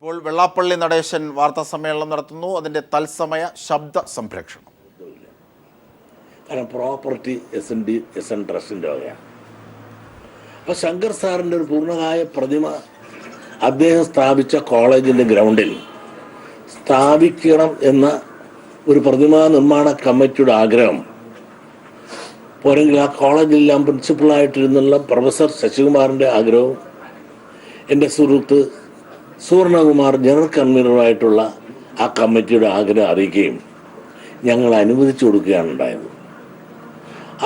ഇപ്പോൾ വെള്ളാപ്പള്ളി നടേശൻ വാർത്താ സമ്മേളനം നടത്തുന്നു. അതിൻ്റെ തത്സമയ ശബ്ദ സംപ്രേക്ഷണം. കാരണം പ്രോപ്പർട്ടി എസ് എൻ ട്രസ്റ്റിൻ്റെ വകയാണ്. അപ്പോൾ ശങ്കർ സാറിൻ്റെ ഒരു പൂർണ്ണമായ പ്രതിമ അദ്ദേഹം സ്ഥാപിച്ച കോളേജിൻ്റെ ഗ്രൗണ്ടിൽ സ്ഥാപിക്കണം എന്ന ഒരു പ്രതിമാ നിർമ്മാണ കമ്മിറ്റിയുടെ ആഗ്രഹം പോരെങ്കിൽ ആ കോളേജിലെല്ലാം പ്രിൻസിപ്പളായിട്ടിരുന്നുള്ള പ്രൊഫസർ ശശികുമാറിൻ്റെ ആഗ്രഹവും എൻ്റെ സുഹൃത്ത് സുവർണകുമാർ ജനറൽ കൺവീനറുമായിട്ടുള്ള ആ കമ്മിറ്റിയുടെ ആഗ്രഹം അറിയിക്കുകയും ഞങ്ങൾ അനുവദിച്ചു കൊടുക്കുകയാണ് ഉണ്ടായത്.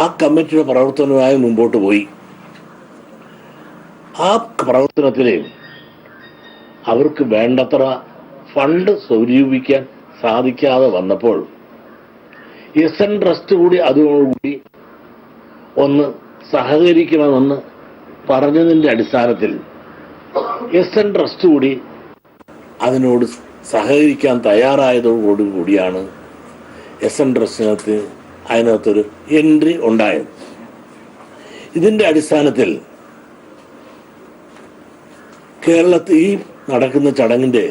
ആ കമ്മിറ്റിയുടെ പ്രവർത്തനവുമായി മുമ്പോട്ട് പോയി. ആ പ്രവർത്തനത്തിൽ അവർക്ക് വേണ്ടത്ര ഫണ്ട് സ്വരൂപിക്കാൻ സാധിക്കാതെ വന്നപ്പോൾ എസ് എൻ ട്രസ്റ്റ് കൂടി അതോടുകൂടി ഒന്ന് സഹകരിക്കണമെന്ന് പറഞ്ഞതിൻ്റെ അടിസ്ഥാനത്തിൽ എസ് എൻ ട്രസ്റ്റ് കൂടി അതിനോട് സഹകരിക്കാൻ തയ്യാറായതോടുകൂടിയാണ് എസ് എൻ ട്രസ്റ്റിനകത്ത് അതിനകത്തൊരു എൻട്രി ഉണ്ടായത്. ഇതിൻ്റെ അടിസ്ഥാനത്തിൽ കേരളത്തിൽ ഈ നടക്കുന്ന ചടങ്ങിൻ്റെ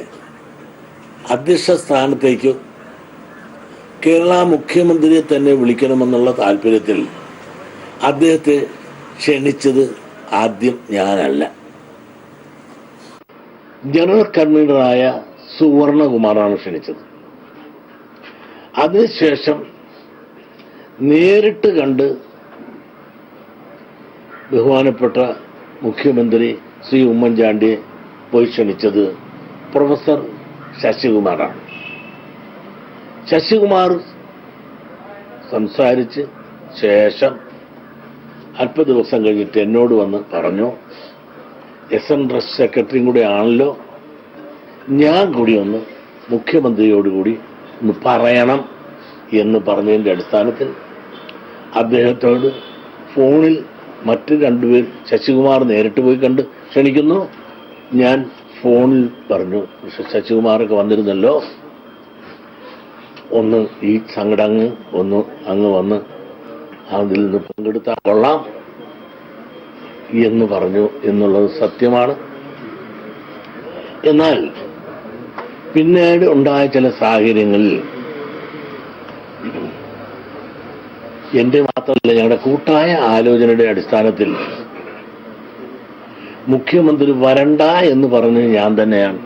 അധ്യക്ഷ സ്ഥാനത്തേക്ക് കേരള മുഖ്യമന്ത്രിയെ തന്നെ വിളിക്കണമെന്നുള്ള താല്പര്യത്തിൽ അദ്ദേഹത്തെ ക്ഷണിച്ചത് ആദ്യം ഞാനല്ല, ജനറൽ കൺവീനറായ സുവർണകുമാറാണ് ക്ഷണിച്ചത്. അതിനുശേഷം നേരിട്ട് കണ്ട് ബഹുമാനപ്പെട്ട മുഖ്യമന്ത്രി ശ്രീ ഉമ്മൻചാണ്ടിയെ പോയി ക്ഷണിച്ചത് പ്രൊഫസർ ശശികുമാറാണ്. ശശികുമാർ സംസാരിച്ച് ശേഷം അല്പ ദിവസം കഴിഞ്ഞിട്ട് എന്നോട് വന്ന് പറഞ്ഞു, എസ് എൻ ട്രസ്റ്റ് സെക്രട്ടറിയും കൂടെ ആണല്ലോ, ഞാൻ കൂടി ഒന്ന് മുഖ്യമന്ത്രിയോടുകൂടി ഒന്ന് പറയണം എന്ന് പറഞ്ഞതിൻ്റെ അടിസ്ഥാനത്തിൽ അദ്ദേഹത്തോട് ഫോണിൽ മറ്റ് രണ്ടുപേർ ശശികുമാർ നേരിട്ട് പോയി കണ്ട് ക്ഷണിക്കുന്നു. ഞാൻ ഫോണിൽ പറഞ്ഞു, ശശികുമാറൊക്കെ വന്നിരുന്നല്ലോ, ഒന്ന് ഈ സംഘടന ഒന്ന് അങ്ങ് വന്ന് അതിൽ നിന്ന് പങ്കെടുത്താൽ കൊള്ളാം എന്ന് പറഞ്ഞു എന്നുള്ളത് സത്യമാണ്. എന്നാൽ പിന്നീട് ഉണ്ടായ ചില സാഹചര്യങ്ങളിൽ എൻ്റെ മാത്രമല്ല ഞങ്ങളുടെ കൂട്ടായ ആലോചനയുടെ അടിസ്ഥാനത്തിൽ മുഖ്യമന്ത്രി വരണ്ട എന്ന് പറഞ്ഞത് ഞാൻ തന്നെയാണ്.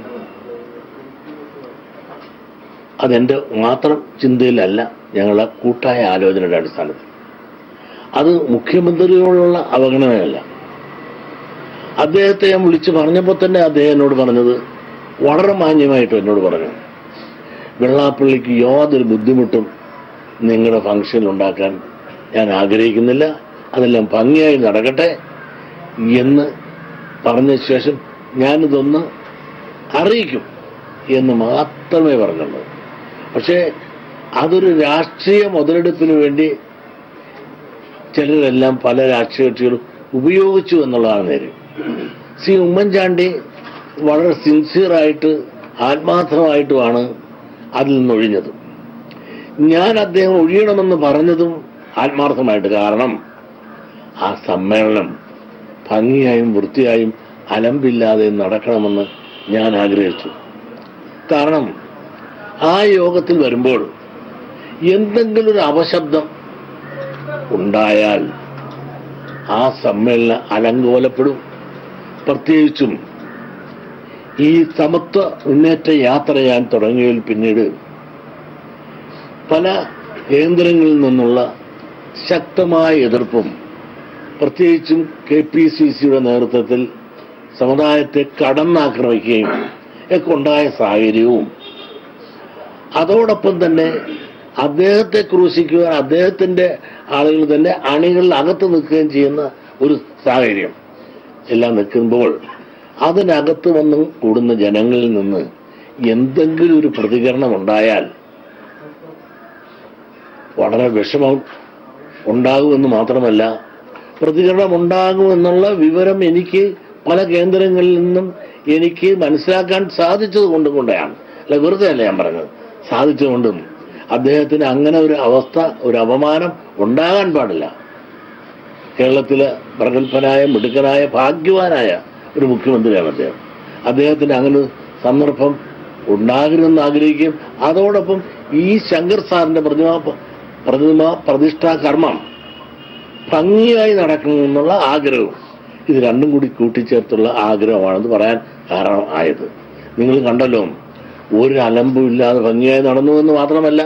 അതെൻ്റെ മാത്രം ചിന്തയിലല്ല, ഞങ്ങളുടെ കൂട്ടായ ആലോചനയുടെ അടിസ്ഥാനത്തിൽ. അത് മുഖ്യമന്ത്രിയോടുള്ള അവഗണനയല്ല. അദ്ദേഹത്തെ ഞാൻ വിളിച്ച് പറഞ്ഞപ്പോൾ തന്നെ അദ്ദേഹം എന്നോട് പറഞ്ഞത് വളരെ മാന്യമായിട്ടും എന്നോട് പറഞ്ഞു, വെള്ളാപ്പള്ളിക്ക് യാതൊരു ബുദ്ധിമുട്ടും നിങ്ങളുടെ ഫംഗ്ഷനിൽ ഉണ്ടാക്കാൻ ഞാൻ ആഗ്രഹിക്കുന്നില്ല, അതെല്ലാം ഭംഗിയായി നടക്കട്ടെ എന്ന് പറഞ്ഞ ശേഷം ഞാനിതൊന്ന് അറിയിക്കും എന്ന് മാത്രമേ പറഞ്ഞുള്ളൂ. പക്ഷേ അതൊരു രാഷ്ട്രീയ മുതലെടുപ്പിന് വേണ്ടി ചിലരെല്ലാം പല രാഷ്ട്രീയ കക്ഷികളും ഉപയോഗിച്ചു എന്നുള്ളതാണ് നേരം. ശ്രീ ഉമ്മൻചാണ്ടി വളരെ സിൻസിയറായിട്ട് ആത്മാർത്ഥമായിട്ടുമാണ് അതിൽ നിന്നൊഴിഞ്ഞത്. ഞാൻ അദ്ദേഹം ഒഴിയണമെന്ന് പറഞ്ഞതും ആത്മാർത്ഥമായിട്ട്. കാരണം ആ സമ്മേളനം ഭംഗിയായും വൃത്തിയായും അലമ്പില്ലാതെ നടക്കണമെന്ന് ഞാൻ ആഗ്രഹിച്ചു. കാരണം ആ യോഗത്തിൽ വരുമ്പോൾ എന്തെങ്കിലും ഒരു അപശബ്ദം ഉണ്ടായാൽ ആ സമ്മേളനം അലങ്കോലപ്പെടും. പ്രത്യേകിച്ചും ഈ സമത്വ മുന്നേറ്റ യാത്ര ഞാൻ തുടങ്ങിയതിൽ പിന്നീട് പല കേന്ദ്രങ്ങളിൽ നിന്നുള്ള ശക്തമായ എതിർപ്പും പ്രത്യേകിച്ചും KPCCയുടെ നേതൃത്വത്തിൽ സമുദായത്തെ കടന്നാക്രമിക്കുകയും ഒക്കെ ഉണ്ടായ സാഹചര്യവും അതോടൊപ്പം തന്നെ അദ്ദേഹത്തെ ക്രൂശിക്കുവാൻ അദ്ദേഹത്തിൻ്റെ ആളുകൾ തന്നെ അണികളിൽ അകത്ത് നിൽക്കുകയും ചെയ്യുന്ന ഒരു സാഹചര്യം എല്ലാം നിൽക്കുമ്പോൾ അതിനകത്ത് വന്ന് കൂടുന്ന ജനങ്ങളിൽ നിന്ന് എന്തെങ്കിലും ഒരു പ്രതികരണം ഉണ്ടായാൽ വളരെ വിഷമം ഉണ്ടാകുമെന്ന് മാത്രമല്ല, പ്രതികരണം ഉണ്ടാകുമെന്നുള്ള വിവരം എനിക്ക് പല കേന്ദ്രങ്ങളിൽ നിന്നും എനിക്ക് മനസ്സിലാക്കാൻ സാധിച്ചത് കൊണ്ടാണ്. അല്ല, വെറുതെ അല്ല ഞാൻ പറഞ്ഞത്, സാധിച്ചുകൊണ്ടും അദ്ദേഹത്തിന് അങ്ങനെ ഒരു അവസ്ഥ, ഒരു അപമാനം ഉണ്ടാകാൻ പാടില്ല. കേരളത്തിലെ പ്രഗത്ഭനായ മിടുക്കനായ ഭാഗ്യവാനായ ഒരു മുഖ്യമന്ത്രിയാണ് അദ്ദേഹം. അദ്ദേഹത്തിന് അങ്ങനെ സന്ദർഭം ഉണ്ടാകരുതെന്ന് ആഗ്രഹിക്കും. അതോടൊപ്പം ഈ ശങ്കർ സാറിന്റെ പ്രതിമ പ്രതിഷ്ഠാ കർമ്മം ഭംഗിയായി നടക്കണമെന്നുള്ള ആഗ്രഹവും, ഇത് രണ്ടും കൂടി കൂട്ടിച്ചേർത്തുള്ള ആഗ്രഹമാണെന്ന് പറയാൻ കാരണം ആയത്. നിങ്ങൾ കണ്ടല്ലോ, ഒരു അലമ്പും ഇല്ലാതെ ഭംഗിയായി നടന്നു എന്ന് മാത്രമല്ല,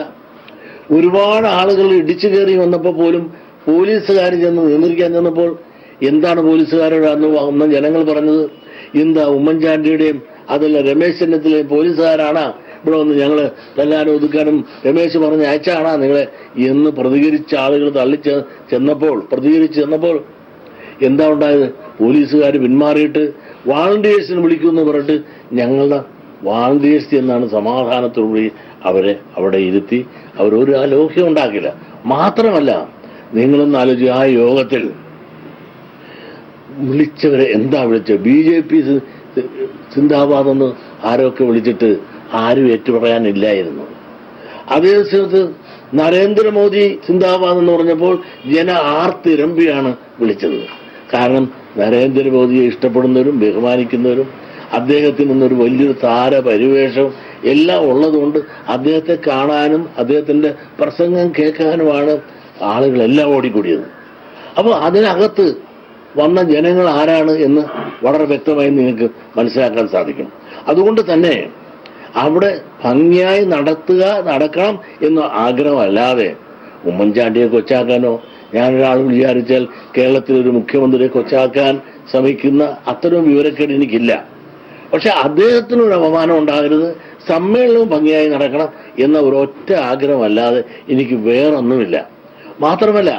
ഒരുപാട് ആളുകൾ ഇടിച്ചു കയറി വന്നപ്പോൾ പോലും പോലീസുകാർ ചെന്ന് നിയന്ത്രിക്കാൻ ചെന്നപ്പോൾ എന്താണ് പോലീസുകാരോട് അന്ന് ജനങ്ങൾ പറഞ്ഞത്? എന്താ ഉമ്മൻചാണ്ടിയുടെയും അതല്ല രമേശ് ചെന്നിത്തലയും പോലീസുകാരാണ് ഇവിടെ വന്ന് ഞങ്ങൾ തല്ലാനും ഒതുക്കാനും രമേശ് പറഞ്ഞ് അയച്ചാണാ നിങ്ങളെ എന്ന് പ്രതികരിച്ച ആളുകൾ പ്രതികരിച്ച് ചെന്നപ്പോൾ എന്താ ഉണ്ടായത്? പോലീസുകാർ പിന്മാറിയിട്ട് വാളണ്ടിയേഴ്സിന് വിളിക്കുമെന്ന് പറഞ്ഞിട്ട് ഞങ്ങളുടെ വാളണ്ടിയേഴ്സ് എന്നാണ് സമാധാനത്തോടുകൂടി അവരെ അവിടെ ഇരുത്തി. അവരൊരു അലോഹ്യം ഉണ്ടാക്കില്ല. മാത്രമല്ല, നിങ്ങളൊന്ന് ആലോചിച്ച്, ആ യോഗത്തിൽ വിളിച്ചവരെ എന്താ വിളിച്ചത്? BJP സിന്ദാബാദ് എന്ന് ആരൊക്കെ വിളിച്ചിട്ട് ആരും ഏറ്റുപറയാനില്ലായിരുന്നു. അതേ സമയത്ത് നരേന്ദ്രമോദി സിന്ദാബാദ് എന്ന് പറഞ്ഞപ്പോൾ ആർത്തിരമ്പിയാണ് വിളിച്ചത്. കാരണം നരേന്ദ്രമോദിയെ ഇഷ്ടപ്പെടുന്നവരും ബഹുമാനിക്കുന്നവരും അദ്ദേഹത്തിൽ നിന്നൊരു വലിയൊരു താരപരിവേഷം എല്ലാം ഉള്ളതുകൊണ്ട് അദ്ദേഹത്തെ കാണാനും അദ്ദേഹത്തിന്റെ പ്രസംഗം കേൾക്കാനുമാണ് ആളുകളെല്ലാം ഓടിക്കൂടിയത്. അപ്പോൾ അതിനകത്ത് വന്ന ജനങ്ങൾ ആരാണ് എന്ന് വളരെ വ്യക്തമായി നിങ്ങൾക്ക് മനസ്സിലാക്കാൻ സാധിക്കും. അതുകൊണ്ട് തന്നെ അവിടെ ഭംഗിയായി നടക്കണം എന്ന ആഗ്രഹമല്ലാതെ ഉമ്മൻചാണ്ടിയെ കൊച്ചാക്കാനോ, ഞാനൊരാൾ വിചാരിച്ചാൽ കേരളത്തിലൊരു മുഖ്യമന്ത്രിയെ കൊച്ചാക്കാൻ ശ്രമിക്കുന്ന അത്തരം വിവരക്കേട് എനിക്കില്ല. പക്ഷെ അദ്ദേഹത്തിനൊരു അപമാനം ഉണ്ടാകരുത്, സമ്മേളനവും ഭംഗിയായി നടക്കണം എന്ന ഒരൊറ്റ ആഗ്രഹമല്ലാതെ എനിക്ക് വേറൊന്നുമില്ല. മാത്രമല്ല,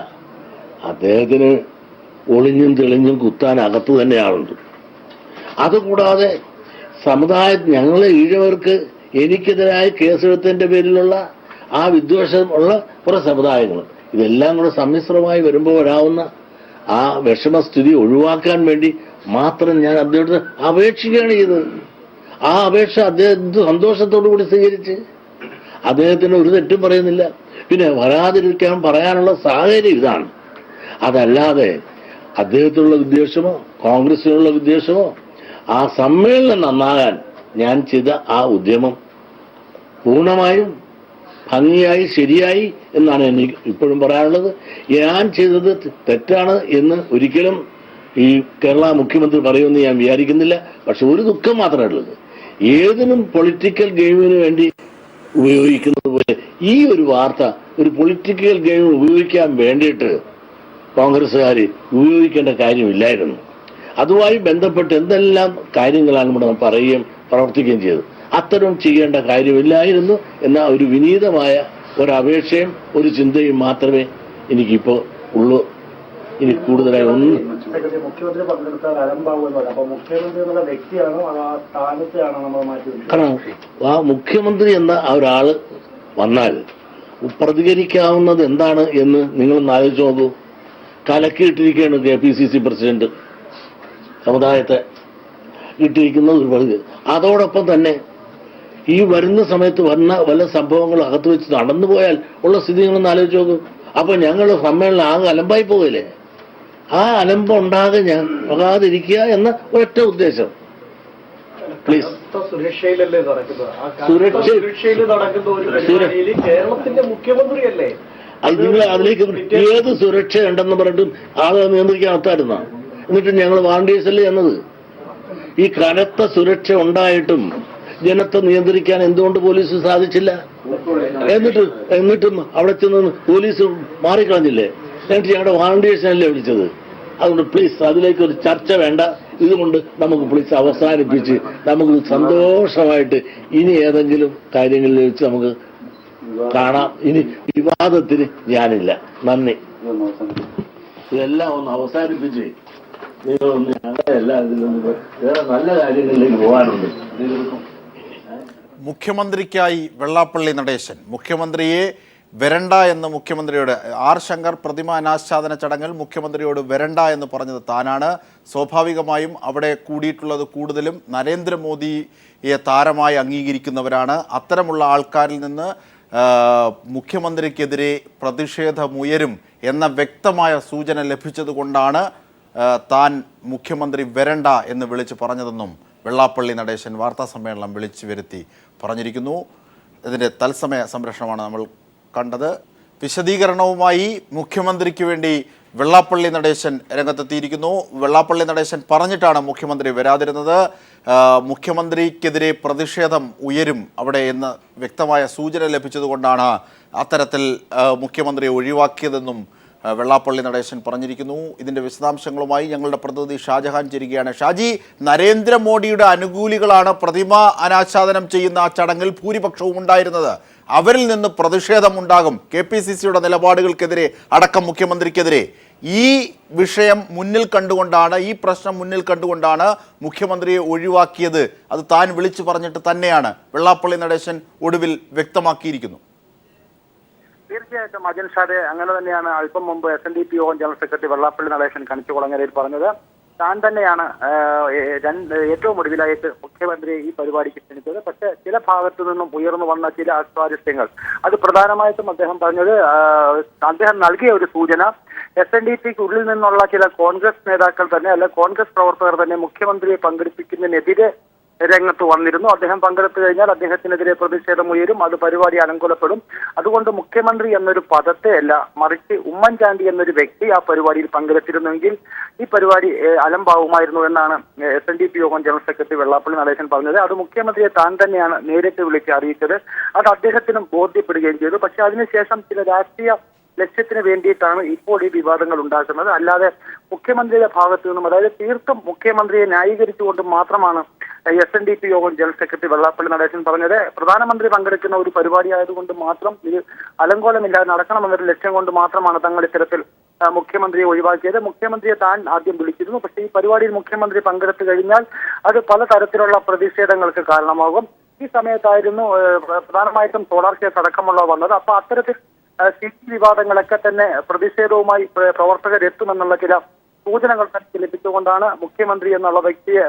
അദ്ദേഹത്തിന് ഒളിഞ്ഞും തെളിഞ്ഞും കുത്താൻ അകത്ത് തന്നെ ആളുണ്ട്. അതുകൂടാതെ ഞങ്ങളെ ഈഴവർക്ക് എനിക്കെതിരായ കേസെടുത്തതിന്റെ പേരിലുള്ള ആ വിദ്വേഷമുള്ള കുറെ സമുദായങ്ങൾ, ഇതെല്ലാം കൂടെ സമ്മിശ്രമായി വരുമ്പോൾ വരാവുന്ന ആ വിഷമസ്ഥിതി ഒഴിവാക്കാൻ വേണ്ടി മാത്രം ഞാൻ അദ്ദേഹത്തെ അപേക്ഷിക്കുകയാണ് ചെയ്തത്. ആ അപേക്ഷ അദ്ദേഹം സന്തോഷത്തോടു കൂടി സ്വീകരിച്ച് അദ്ദേഹത്തിന് ഒരു തെറ്റും പറയുന്നില്ല. പിന്നെ വരാതിരിക്കാൻ പറയാനുള്ള സാഹചര്യം ഇതാണ്. അതല്ലാതെ അദ്ദേഹത്തിനുള്ള വിദ്വേഷമോ കോൺഗ്രസിനുള്ള വിദ്വേഷമോ, ആ സമ്മേളനം നന്നാകാൻ ഞാൻ ചെയ്ത ആ ഉദ്യമം പൂർണ്ണമായും ഭംഗിയായി ശരിയായി എന്നാണ് എനിക്ക് ഇപ്പോഴും പറയാനുള്ളത്. ഞാൻ ചെയ്തത് തെറ്റാണ് എന്ന് ഒരിക്കലും ഈ കേരള മുഖ്യമന്ത്രി പറയുമെന്ന് ഞാൻ വിചാരിക്കുന്നില്ല. പക്ഷെ ഒരു ദുഃഖം മാത്രമേ ഉള്ളത്, ഏതിനും പൊളിറ്റിക്കൽ ഗെയിമിന് വേണ്ടി ഉപയോഗിക്കുന്നത് പോലെ ഈ ഒരു വാർത്ത ഒരു പൊളിറ്റിക്കൽ ഗെയിം ഉപയോഗിക്കാൻ വേണ്ടിയിട്ട് കോൺഗ്രസ്സുകാർ ഉപയോഗിക്കേണ്ട കാര്യമില്ലായിരുന്നു. അതുമായി ബന്ധപ്പെട്ട് എന്തെല്ലാം കാര്യങ്ങളാണ് ഇവിടെ പറയുകയും പ്രവർത്തിക്കുകയും ചെയ്തത്. അത്തരം ചെയ്യേണ്ട കാര്യമില്ലായിരുന്നു എന്ന ഒരു വിനീതമായ ഒരപേക്ഷയും ഒരു ചിന്തയും മാത്രമേ എനിക്കിപ്പോൾ ഉള്ളൂ. ഇനി കൂടുതലായി ഒന്നും കാരണം ആ മുഖ്യമന്ത്രി എന്ന ഒരാള് വന്നാൽ പ്രതികരിക്കാവുന്നത് എന്താണ് എന്ന് നിങ്ങളൊന്ന് ആലോചിച്ച് നോക്കൂ. കലക്കിയിട്ടിരിക്കുകയാണ് KPCC പ്രസിഡന്റ് സമുദായത്തെ ഇട്ടിരിക്കുന്ന ഒരു പകുതി. അതോടൊപ്പം തന്നെ ഈ വരുന്ന സമയത്ത് വല്ല സംഭവങ്ങളും അകത്ത് വെച്ച് നടന്നുപോയാൽ ഉള്ള സ്ഥിതികളൊന്ന് ആലോചിച്ച് നോക്കും. അപ്പൊ ഞങ്ങൾ സമ്മേളനം ആകെ അലമ്പായി പോകില്ലേ? ആ അലമ്പം ഉണ്ടാകാതിരിക്കുക എന്ന ഒരൊറ്റ ഉദ്ദേശം. പ്ലീസ്, സുരക്ഷയിലല്ലേ കേരളത്തിന്റെ മുഖ്യമന്ത്രിയല്ലേ നിങ്ങൾ അതിലേക്ക് ഏത് സുരക്ഷ ഉണ്ടെന്ന് പറഞ്ഞിട്ടും ആളുകൾ നിയന്ത്രിക്കാൻ ഒത്തായിരുന്ന, എന്നിട്ട് ഞങ്ങൾ വാളണ്ടിയേഴ്സല്ലേ എന്നത്. ഈ കനത്ത സുരക്ഷ ഉണ്ടായിട്ടും ജനത്തെ നിയന്ത്രിക്കാൻ എന്തുകൊണ്ട് പോലീസ് സാധിച്ചില്ല? എന്നിട്ടും അവിടെ ചെന്ന് പോലീസ് മാറിക്കളഞ്ഞില്ലേ? എന്നിട്ട് ഞങ്ങളുടെ വാളണ്ടിയേഴ്സിനല്ലേ വിളിച്ചത്? അതുകൊണ്ട് പ്ലീസ് അതിലേക്ക് ഒരു ചർച്ച വേണ്ട. ഇതുകൊണ്ട് നമുക്ക് പ്ലീസ് അവസാനിപ്പിച്ച് നമുക്ക് സന്തോഷമായിട്ട് ഇനി ഏതെങ്കിലും കാര്യങ്ങളിൽ വെച്ച് നമുക്ക് കാണാം. ഇനി വിവാദത്തിന് ഞാനില്ല. നന്ദി. ഇതെല്ലാം ഒന്ന് അവസാനിപ്പിച്ച് നിങ്ങളൊന്ന് ഞങ്ങളെല്ലാം ഇതിൽ നിന്ന് വേറെ നല്ല കാര്യങ്ങളിലേക്ക് പോകാനുണ്ട്. മുഖ്യമന്ത്രിക്കായി വെള്ളാപ്പള്ളി നടേശൻ മുഖ്യമന്ത്രിയെ വരണ്ട എന്ന് മുഖ്യമന്ത്രിയോട് ശങ്കർ പ്രതിമ അനാച്ഛാദന ചടങ്ങിൽ മുഖ്യമന്ത്രിയോട് വരണ്ട എന്ന് പറഞ്ഞത് താനാണ്. സ്വാഭാവികമായും അവിടെ കൂടിയിട്ടുള്ളത് കൂടുതലും നരേന്ദ്രമോദിയെ താരമായി അംഗീകരിക്കുന്നവരാണ്. അത്തരമുള്ള ആൾക്കാരിൽ നിന്ന് മുഖ്യമന്ത്രിക്കെതിരെ പ്രതിഷേധമുയരും എന്ന വ്യക്തമായ സൂചന ലഭിച്ചതുകൊണ്ടാണ് താൻ മുഖ്യമന്ത്രി വരണ്ട എന്ന് വിളിച്ച് പറഞ്ഞതെന്നും വെള്ളാപ്പള്ളി നടേശൻ വാർത്താ സമ്മേളനം വിളിച്ചു വരുത്തി പറഞ്ഞിരിക്കുന്നു. ഇതിൻ്റെ തത്സമയ സംപ്രേഷണമാണ് നമ്മൾ കണ്ടത്. വിശദീകരണവുമായി മുഖ്യമന്ത്രിക്ക് വേണ്ടി വെള്ളാപ്പള്ളി നടേശൻ രംഗത്തെത്തിയിരിക്കുന്നു. വെള്ളാപ്പള്ളി നടേശൻ പറഞ്ഞിട്ടാണ് മുഖ്യമന്ത്രി വരാതിരുന്നത്. മുഖ്യമന്ത്രിക്കെതിരെ പ്രതിഷേധം ഉയരും അവിടെ എന്ന് വ്യക്തമായ സൂചന ലഭിച്ചതുകൊണ്ടാണ് അത്തരത്തിൽ മുഖ്യമന്ത്രിയെ ഒഴിവാക്കിയതെന്നും വെള്ളാപ്പള്ളി നടേശൻ പറഞ്ഞിരിക്കുന്നു. ഇതിൻ്റെ വിശദാംശങ്ങളുമായി ഞങ്ങളുടെ പ്രതിനിധി ഷാജഹാൻ ചേരുകയാണ്. ഷാജി, നരേന്ദ്രമോദിയുടെ അനുകൂലികളാണ് പ്രതിമ അനാച്ഛാദനം ചെയ്യുന്ന ആ ചടങ്ങിൽ ഭൂരിപക്ഷവും ഉണ്ടായിരുന്നത്. അവരിൽ നിന്ന് പ്രതിഷേധമുണ്ടാകും KPCCയുടെ നിലപാടുകൾക്കെതിരെ അടക്കം മുഖ്യമന്ത്രിക്കെതിരെ. ഈ വിഷയം മുന്നിൽ കണ്ടുകൊണ്ടാണ്, ഈ പ്രശ്നം മുന്നിൽ കണ്ടുകൊണ്ടാണ് മുഖ്യമന്ത്രിയെ ഒഴിവാക്കിയത്. അത് താൻ വിളിച്ചു പറഞ്ഞിട്ട് തന്നെയാണ് വെള്ളാപ്പള്ളി നടേശൻ ഒടുവിൽ വ്യക്തമാക്കിയിരിക്കുന്നു. തീർച്ചയായിട്ടും അജൻ ഷാദെ, അങ്ങനെ തന്നെയാണ് അല്പം മുമ്പ് SNDP യോഗം ജനറൽ സെക്രട്ടറി വെള്ളാപ്പള്ളി നടേശൻ കണിച്ചുകുളങ്ങരയിൽ പറഞ്ഞത്. താൻ തന്നെയാണ് ഏറ്റവും ഒടുവിലായിട്ട് മുഖ്യമന്ത്രിയെ ഈ പരിപാടിക്ക് ക്ഷണിച്ചത്. പക്ഷേ ചില ഭാഗത്തു നിന്നും ഉയർന്നു വന്ന ചില അസ്വാരസ്യങ്ങൾ, അത് പ്രധാനമായിട്ടും അദ്ദേഹം പറഞ്ഞത്, അദ്ദേഹം നൽകിയ ഒരു സൂചന SNDPക്ക് ഉള്ളിൽ നിന്നുള്ള ചില കോൺഗ്രസ് നേതാക്കൾ തന്നെ, അല്ല കോൺഗ്രസ് പ്രവർത്തകർ തന്നെ മുഖ്യമന്ത്രിയെ പങ്കെടുപ്പിക്കുന്നതിനെതിരെ രംഗത്ത് വന്നിരുന്നു. അദ്ദേഹം പങ്കെടുത്തു കഴിഞ്ഞാൽ അദ്ദേഹത്തിനെതിരെ പ്രതിഷേധം ഉയരും, അത് പരിപാടി അലങ്കോലപ്പെടും. അതുകൊണ്ട് മുഖ്യമന്ത്രി എന്നൊരു പദത്തെ അല്ല, മറിച്ച് ഉമ്മൻചാണ്ടി എന്നൊരു വ്യക്തി ആ പരിപാടിയിൽ പങ്കെടുത്തിരുന്നെങ്കിൽ ഈ പരിപാടി അലമ്പാവുമായിരുന്നു എന്നാണ് SNDP യോഗം ജനറൽ സെക്രട്ടറി വെള്ളാപ്പള്ളി നടേശൻ പറഞ്ഞത്. അത് മുഖ്യമന്ത്രിയെ താൻ തന്നെയാണ് നേരിട്ട് വിളിച്ച് അറിയിച്ചത്. അത് അദ്ദേഹത്തിനും ബോധ്യപ്പെടുകയും ചെയ്തു. പക്ഷെ അതിനുശേഷം ചില രാഷ്ട്രീയ ലക്ഷ്യത്തിന് വേണ്ടിയിട്ടാണ് ഇപ്പോൾ ഈ വിവാദങ്ങൾ ഉണ്ടാക്കുന്നത്. അല്ലാതെ മുഖ്യമന്ത്രിയുടെ ഭാഗത്തു നിന്നും, അതായത് തീർത്തും മുഖ്യമന്ത്രിയെ ന്യായീകരിച്ചുകൊണ്ട് മാത്രമാണ് SNDP യോഗം ജനറൽ സെക്രട്ടറി വെള്ളാപ്പള്ളി നടേശൻ പറഞ്ഞത്. പ്രധാനമന്ത്രി പങ്കെടുക്കുന്ന ഒരു പരിപാടി ആയതുകൊണ്ട് മാത്രം ഇത് അലങ്കോലമില്ലാതെ നടക്കണമെന്നൊരു ലക്ഷ്യം കൊണ്ട് മാത്രമാണ് തങ്ങൾ ഇത്തരത്തിൽ മുഖ്യമന്ത്രിയെ ഒഴിവാക്കിയത്. മുഖ്യമന്ത്രിയെ താൻ ആദ്യം വിളിച്ചിരുന്നു. പക്ഷേ ഈ പരിപാടിയിൽ മുഖ്യമന്ത്രി പങ്കെടുത്തു കഴിഞ്ഞാൽ അത് പലതരത്തിലുള്ള പ്രതിഷേധങ്ങൾക്ക് കാരണമാകും. ഈ സമയത്തായിരുന്നു പ്രധാനമായിട്ടും സോളാർ കേസ് അടക്കമുള്ള വന്നത്. അപ്പൊ അത്തരത്തിൽ സിറ്റി വിവാദങ്ങളൊക്കെ തന്നെ പ്രതിഷേധവുമായി പ്രവർത്തകരെത്തുമെന്നുള്ള ചില സൂചനകൾ തന്നെ ലഭിച്ചുകൊണ്ടാണ് മുഖ്യമന്ത്രി എന്നുള്ള വ്യക്തിയെ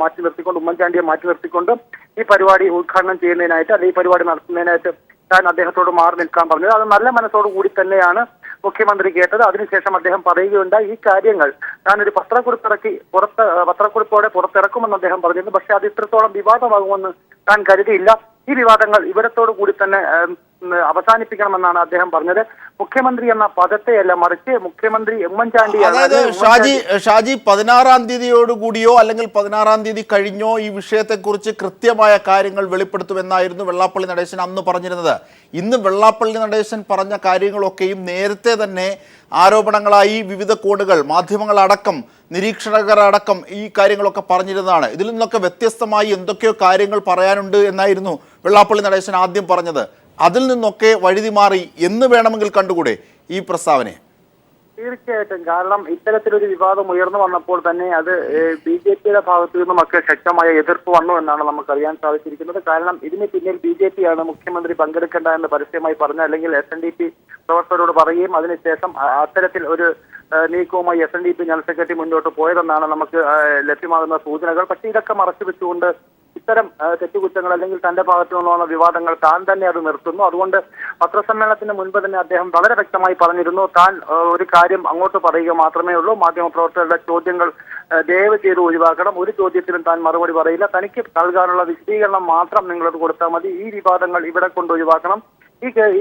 മാറ്റി നിർത്തിക്കൊണ്ട്, ഉമ്മൻചാണ്ടിയെ മാറ്റി നിർത്തിക്കൊണ്ട് ഈ പരിപാടി ഉദ്ഘാടനം ചെയ്യുന്നതിനായിട്ട്, അല്ലെങ്കിൽ ഈ പരിപാടി നടത്തുന്നതിനായിട്ട് താൻ അദ്ദേഹത്തോട് മാറി നിൽക്കാൻ പറഞ്ഞത്. അത് നല്ല മനസ്സോടു കൂടി തന്നെയാണ് മുഖ്യമന്ത്രി കേട്ടത്. അതിനുശേഷം അദ്ദേഹം പറയുകയുണ്ടായി, ഈ കാര്യങ്ങൾ താനൊരു പത്രക്കുറിപ്പോടെ പുറത്തിറക്കുമെന്ന് അദ്ദേഹം പറഞ്ഞിരുന്നു. പക്ഷെ അത് ഇത്രത്തോളം വിവാദമാകുമെന്ന് താൻ കരുതിയില്ല. ഈ വിവാദങ്ങൾ ഇവിടത്തോടു കൂടി തന്നെ അവസാനിപ്പിക്കണമെന്നാണ് അദ്ദേഹം പറഞ്ഞത്. മുഖ്യമന്ത്രി എന്ന പദത്തെയല്ല, മറിച്ച് മുഖ്യമന്ത്രി ഉമ്മൻചാണ്ടി. അതായത് ഷാജി 16-ാം തീയതിയോടുകൂടിയോ അല്ലെങ്കിൽ 16-ാം തീയതി കഴിഞ്ഞോ ഈ വിഷയത്തെക്കുറിച്ച് കൃത്യമായ കാര്യങ്ങൾ വെളിപ്പെടുത്തുമെന്നായിരുന്നു വെള്ളാപ്പള്ളി നടേശൻ അന്ന് പറഞ്ഞിരുന്നത്. ഇന്ന് വെള്ളാപ്പള്ളി നടേശൻ പറഞ്ഞ കാര്യങ്ങളൊക്കെയും നേരത്തെ തന്നെ ആരോപണങ്ങളായി വിവിധ കോണുകൾ, മാധ്യമങ്ങളടക്കം, നിരീക്ഷകരടക്കം ഈ കാര്യങ്ങളൊക്കെ പറഞ്ഞിരുന്നതാണ്. ഇതിൽ നിന്നൊക്കെ വ്യത്യസ്തമായി എന്തൊക്കെയോ കാര്യങ്ങൾ പറയാനുണ്ട് എന്നായിരുന്നു വെള്ളാപ്പള്ളി നടേശൻ ആദ്യം പറഞ്ഞത്. അതിൽ നിന്നൊക്കെ വഴുതി മാറി എന്ന് വേണമെങ്കിൽ കണ്ടുകൂടെ ഈ പ്രസ്താവനയെ? തീർച്ചയായിട്ടും. കാരണം ഇത്തരത്തിലൊരു വിവാദം ഉയർന്നു വന്നപ്പോൾ തന്നെ അത് BJPയുടെ ഭാഗത്തു നിന്നുമൊക്കെ ശക്തമായ എതിർപ്പ് വന്നു എന്നാണ് നമുക്കറിയാൻ സാധിച്ചിരിക്കുന്നത്. കാരണം ഇതിന് പിന്നിൽ BJP ആണ് മുഖ്യമന്ത്രി പങ്കെടുക്കേണ്ട എന്ന് പരസ്യമായി പറഞ്ഞ, അല്ലെങ്കിൽ SNDP പ്രവർത്തകരോട് പറയുകയും അതിനുശേഷം അത്തരത്തിൽ ഒരു നീക്കവുമായി SNDP ജനറൽ സെക്രട്ടറി മുന്നോട്ട് പോയതെന്നാണ് നമുക്ക് ലഭ്യമാകുന്ന സൂചനകൾ. പക്ഷേ ഇതൊക്കെ മറച്ചു വെച്ചുകൊണ്ട് ഇത്തരം തെറ്റുകുറ്റങ്ങൾ അല്ലെങ്കിൽ തന്റെ ഭാഗത്തു നിന്നുള്ള വിവാദങ്ങൾ താൻ തന്നെ അത് നിർത്തുന്നു. അതുകൊണ്ട് പത്രസമ്മേളനത്തിന് മുൻപ് തന്നെ അദ്ദേഹം വളരെ വ്യക്തമായി പറഞ്ഞിരുന്നു, താൻ ഒരു കാര്യം അങ്ങോട്ട് പറയുക മാത്രമേ ഉള്ളൂ, മാധ്യമപ്രവർത്തകരുടെ ചോദ്യങ്ങൾ ദയവ് ചെയ്ത് ഒഴിവാക്കണം, ഒരു ചോദ്യത്തിനും താൻ മറുപടി പറയില്ല, തനിക്ക് നൽകാനുള്ള വിശദീകരണം മാത്രം നിങ്ങളത് കൊടുത്താൽ മതി, ഈ വിവാദങ്ങൾ ഇവിടെ കൊണ്ട് ഒഴിവാക്കണം.